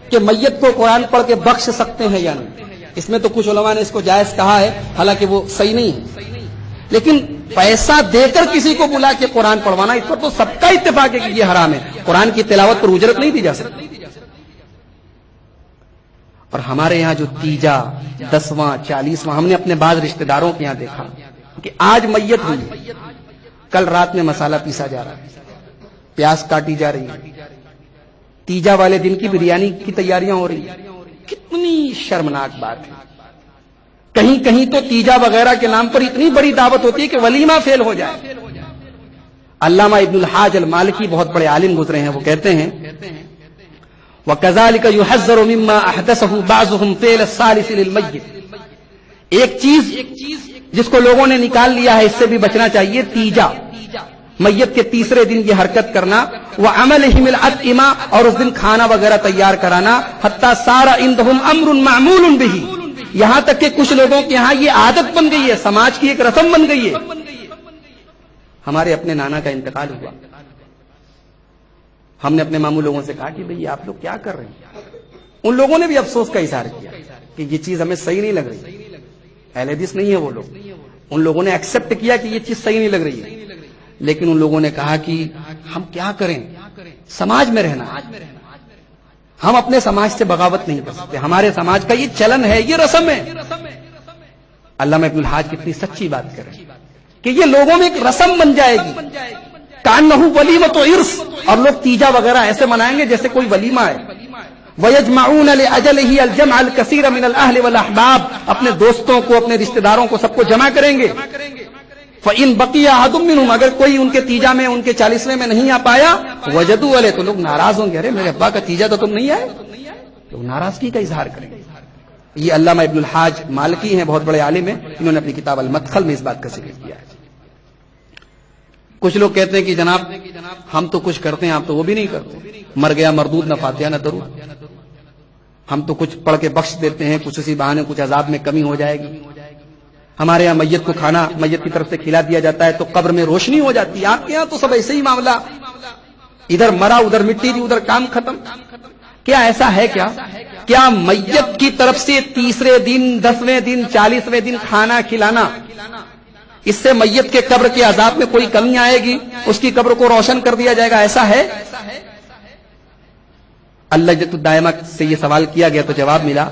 کہ میت کو قرآن پڑھ کے بخش سکتے ہیں یا نہیں, اس میں تو کچھ علماء نے اس کو جائز کہا ہے, حالانکہ وہ صحیح نہیں ہے. لیکن پیسہ دے کر کسی کو بلا کے قرآن پڑھوانا, اس پر تو سب کا اتفاق ہے کہ یہ حرام ہے. قرآن کی تلاوت پر اجرت نہیں دی جا سکتی. اور ہمارے یہاں جو تیجا 10واں 40واں, ہم نے اپنے بعض رشتہ داروں کے یہاں دیکھا کہ آج میت ہوئی, کل رات میں مسالہ پیسا جا رہا ہے, پیاز کاٹی جا رہی ہے, تیجا والے دن کی بریانی کی تیاریاں ہو رہی ہیں. کتنی شرمناک بات ہے. کہیں کہیں تو تیجا وغیرہ کے نام پر اتنی بڑی دعوت ہوتی ہے کہ ولیمہ فیل ہو جائے. علامہ ابن الحاج المالکی بہت بڑے عالم گزرے ہیں, وہ کہتے ہیں وَكَذَلِكَ يُحَذَّرُ مِمَّا أَحْدَثَهُ بَعْضُهُمْ فِعْلَ الثَّالِثِ لِلْمَيِّتِ, ایک چیز جس کو لوگوں نے نکال لیا ہے, اس سے بھی بچنا چاہیے, تیجا, میت کے تیسرے دن یہ حرکت کرنا, وَعَمَلِهِمِ الْأَطْعِمَةَ, اور اس دن کھانا وغیرہ تیار کرانا, حَتَّى صَارَ عِندَهُمْ أَمْرٌ مَعْمُولٌ بِهِ, یہاں تک کہ کچھ لوگوں کے یہاں یہ عادت بن گئی ہے, سماج کی ایک رسم بن گئی ہے. ہمارے اپنے نانا کا انتقال ہوا, ہم نے اپنے ماموں لوگوں سے کہا کہ بھئی آپ لوگ کیا کر رہے ہیں. ان لوگوں نے بھی افسوس کا اظہار کیا کہ یہ چیز ہمیں صحیح نہیں لگ رہی. اہل حدیث نہیں ہے وہ لوگ, ان لوگوں نے ایکسپٹ کیا کہ یہ چیز صحیح نہیں لگ رہی ہے, لیکن ان لوگوں نے کہا کہ ہم کیا کریں, سماج میں رہنا, ہم اپنے سماج سے بغاوت نہیں کر سکتے, ہمارے سماج کا یہ چلن ہے, یہ رسم ہے. علامہ ابن الحاج کتنی سچی بات کر رہے ہیں کہ یہ لوگوں میں ایک رسم بن جائے گی, کانہو ولیمۃ عرس, اور لوگ تیجا وغیرہ ایسے منائیں گے جیسے کوئی ولیمہ ہے. وَيَجْمَعُونَ لِأَجَلِهِ الْجَمْعَ الْكَثِيرَ مِنَ الْأَهْلِ وَالْأَحْبَابِ, اپنے دوستوں کو, اپنے رشتہ داروں کو, سب کو جمع کریں گے. فَإِن بَقِيَ أَحَدٌ مِّنْهُمْ, اگر کوئی ان کے تیجا میں, ان کے 40ویں میں نہیں آ پایا, وَجَدُوا عَلَيْهِ, تو لوگ ناراض ہوں گے, ارے میرے ابا کا تیجا تو تم نہیں آئے, لوگ ناراضگی کا اظہار کریں گے. یہ علامہ ابن الحاج مالکی ہیں, بہت بڑے عالم ہیں, انہوں نے اپنی کتاب المدخل میں اس بات کا ذکر کیا ہے. کچھ لوگ کہتے ہیں کہ جناب ہم تو کچھ کرتے ہیں, آپ تو وہ بھی نہیں کرتے, مر گیا مردود نہ فاتحہ نہ درود, ہم تو کچھ پڑھ کے بخش دیتے ہیں, کچھ اسی بہانے کچھ عذاب میں کمی ہو جائے گی. ہمارے یہاں میت کو کھانا میت کی طرف سے کھلا دیا جاتا ہے تو قبر میں روشنی ہو جاتی ہے, آپ کے یہاں تو سب ایسے ہی معاملہ, ادھر مرا ادھر مٹی دی, ادھر کام ختم. کیا ایسا ہے کیا میت کی طرف سے تیسرے دن 10ویں دن 40ویں دن کھانا کھلانا, اس سے میت کے قبر کے عذاب میں کوئی کمی آئے گی؟ اس کی قبر کو روشن کر دیا جائے گا، ایسا ہے؟ اللجنۃ الدائمہ سے یہ سوال کیا گیا تو جواب ملا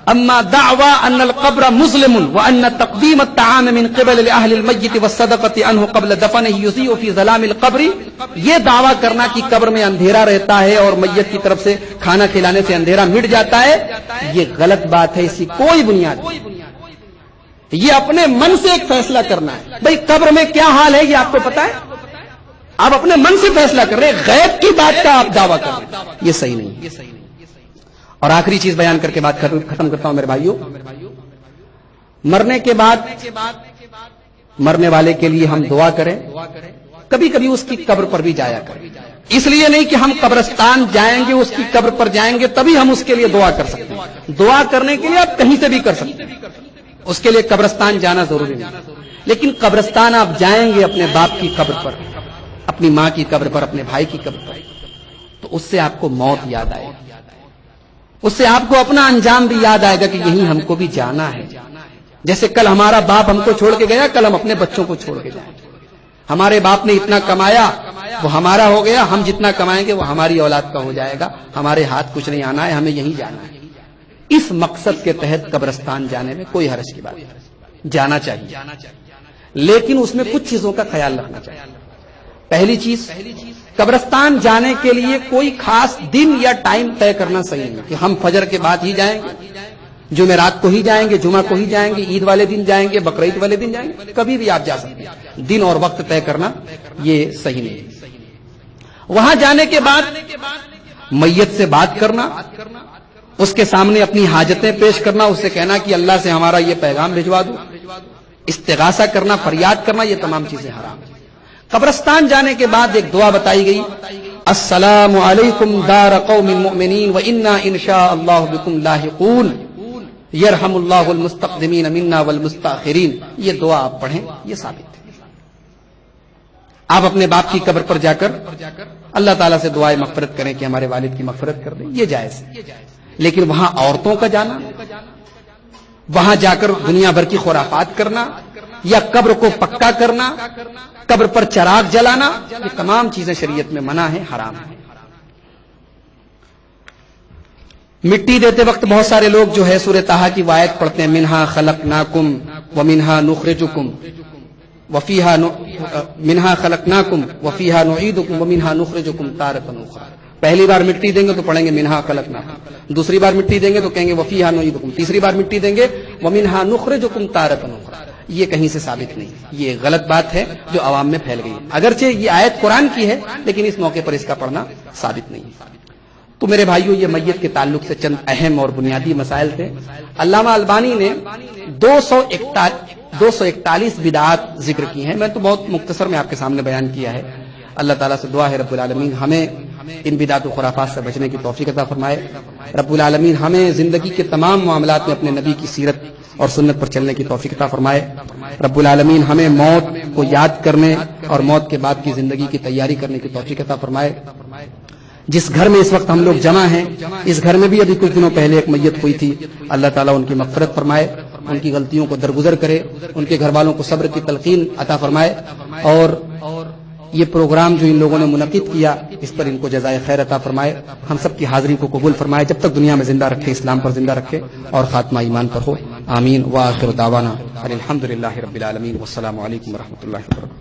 اما دعوى ان القبر مظلم وان تقديم الطعام من قبل اهل الميت والصدقه عنه قبل دفنه يضيء في ظلام القبر، یہ دعویٰ کرنا کہ قبر میں اندھیرا رہتا ہے اور میت کی طرف سے کھانا کھلانے سے اندھیرا مٹ جاتا ہے، یہ غلط بات ہے، اس کی کوئی بنیاد نہیں۔ یہ اپنے من سے ایک فیصلہ کرنا ہے، بھئی قبر میں کیا حال ہے یہ آپ کو پتا ہے، آپ اپنے من سے فیصلہ کر رہے ہیں، غیب کی بات کا آپ دعویٰ کر رہے ہیں، یہ صحیح نہیں۔ اور آخری چیز بیان کر کے بات ختم کرتا ہوں میرے بھائیوں، مرنے کے بعد مرنے والے کے لیے ہم دعا کریں، کبھی کبھی اس کی قبر پر بھی جایا کریں، اس لیے نہیں کہ ہم قبرستان جائیں گے اس کی قبر پر جائیں گے تبھی ہم اس کے لیے دعا کر سکتے ہیں، دعا کرنے کے لیے آپ کہیں سے بھی کر سکتے ہیں، اس کے لیے قبرستان جانا ضروری نہیں، لیکن قبرستان آپ جائیں گے اپنے باپ کی قبر پر، اپنی ماں کی قبر پر، اپنے بھائی کی قبر پر، تو اس سے آپ کو موت یاد آئے گی، اس سے آپ کو اپنا انجام بھی یاد آئے گا کہ یہیں ہم کو بھی جانا ہے، جیسے کل ہمارا باپ ہم کو چھوڑ کے گیا، کل ہم اپنے بچوں کو چھوڑ کے جائیں گے، ہمارے باپ نے اتنا کمایا وہ ہمارا ہو گیا، ہم جتنا کمائیں گے وہ ہماری اولاد کا ہو جائے گا، ہمارے ہاتھ کچھ نہیں آنا ہے، ہمیں یہیں جانا ہے۔ اس مقصد کے تحت قبرستان جانے میں کوئی حرج کی بات نہیں، جانا چاہیے، لیکن اس میں کچھ چیزوں کا خیال رکھنا چاہیے۔ پہلی چیز، قبرستان جانے کے لیے کوئی خاص دن یا ٹائم طے کرنا صحیح نہیں کہ ہم فجر کے بعد ہی جائیں گے، جمعرات کو ہی جائیں گے، جمعہ کو ہی جائیں گے، عید والے دن جائیں گے، بقرعید والے دن جائیں گے، کبھی بھی آپ جا سکتے ہیں، دن اور وقت طے کرنا یہ صحیح نہیں۔ وہاں جانے کے بعد میت سے بات کرنا، اس کے سامنے اپنی حاجتیں پیش کرنا، اس سے کہنا کہ اللہ سے ہمارا یہ پیغام بھجوا دو، استغاثہ کرنا، فریاد کرنا، یہ تمام چیزیں حرام ہیں۔ قبرستان جانے کے بعد ایک دعا بتائی گئی، السلام علیکم دار قوم مؤمنین وانا انشاء اللہ بکم لاحقون یرحم اللہ المستقدمین منا والمستاخرین، یہ دعا آپ پڑھیں، یہ ثابت ہے۔ آپ اپنے باپ کی قبر پر جا کر اللہ تعالیٰ سے دعائے مغفرت کریں کہ ہمارے والد کی مغفرت کر دیں، یہ جائز ہے، لیکن وہاں عورتوں کا جانا، وہاں جا کر دنیا بھر کی خرافات کرنا یا قبر کو پکا کرنا، قبر پر چراغ جلانا، یہ تمام چیزیں شریعت میں منع ہیں، حرام ہیں۔ مٹی دیتے وقت بہت سارے لوگ جو ہے سورہ طٰہٰ کی آیت پڑھتے ہیں، منہا خلقناکم ومنہا نخرجکم وفیہا منہا خلقناکم وفیہا نعیدکم ومنہا نخرجکم تارۃ اخری۔ پہلی بار مٹی دیں گے تو پڑھیں گے منہا خلقناکم، دوسری بار مٹی دیں گے تو کہیں گے وفیہا نعیدکم، تیسری بار مٹی دیں گے ومنہا نخرجکم تارۃ اخری۔ یہ کہیں سے ثابت نہیں، یہ غلط بات ہے جو عوام میں پھیل گئی ہے، اگرچہ یہ آیت قرآن کی ہے لیکن اس موقع پر اس کا پڑھنا ثابت نہیں ہے۔ تو میرے بھائیوں، یہ میت کے تعلق سے چند اہم اور بنیادی مسائل تھے۔ علامہ البانی نے 241 بدعات ذکر کی ہیں، میں تو بہت مختصر میں آپ کے سامنے بیان کیا ہے۔ اللہ تعالیٰ سے دعا ہے رب العالمین ہمیں ان بدعات و خرافات سے بچنے کی توفیق عطا فرمائے، رب العالمین ہمیں زندگی کے تمام معاملات میں اپنے نبی کی سیرت اور سنت پر چلنے کی توفیق عطا فرمائے، رب العالمین ہمیں موت کو یاد کرنے اور موت کے بعد کی زندگی کی تیاری کرنے کی توفیق عطا فرمائے۔ جس گھر میں اس وقت ہم لوگ جمع ہیں، اس گھر میں بھی ابھی کچھ دنوں پہلے ایک میت ہوئی تھی، اللہ تعالیٰ ان کی مغفرت فرمائے، ان کی غلطیوں کو درگزر کرے، ان کے گھر والوں کو صبر کی تلقین عطا فرمائے، اور یہ پروگرام جو ان لوگوں نے منعقد کیا اس پر ان کو جزائے خیر عطا فرمائے، ہم سب کی حاضری کو قبول فرمائے، جب تک دنیا میں زندہ رکھے، اسلام پر زندہ رکھے اور خاتمہ ایمان پر ہو، آمین۔ وآخر دعوانا الحمد للہ رب العالمین، والسلام علیکم ورحمۃ اللہ وبرکاتہ۔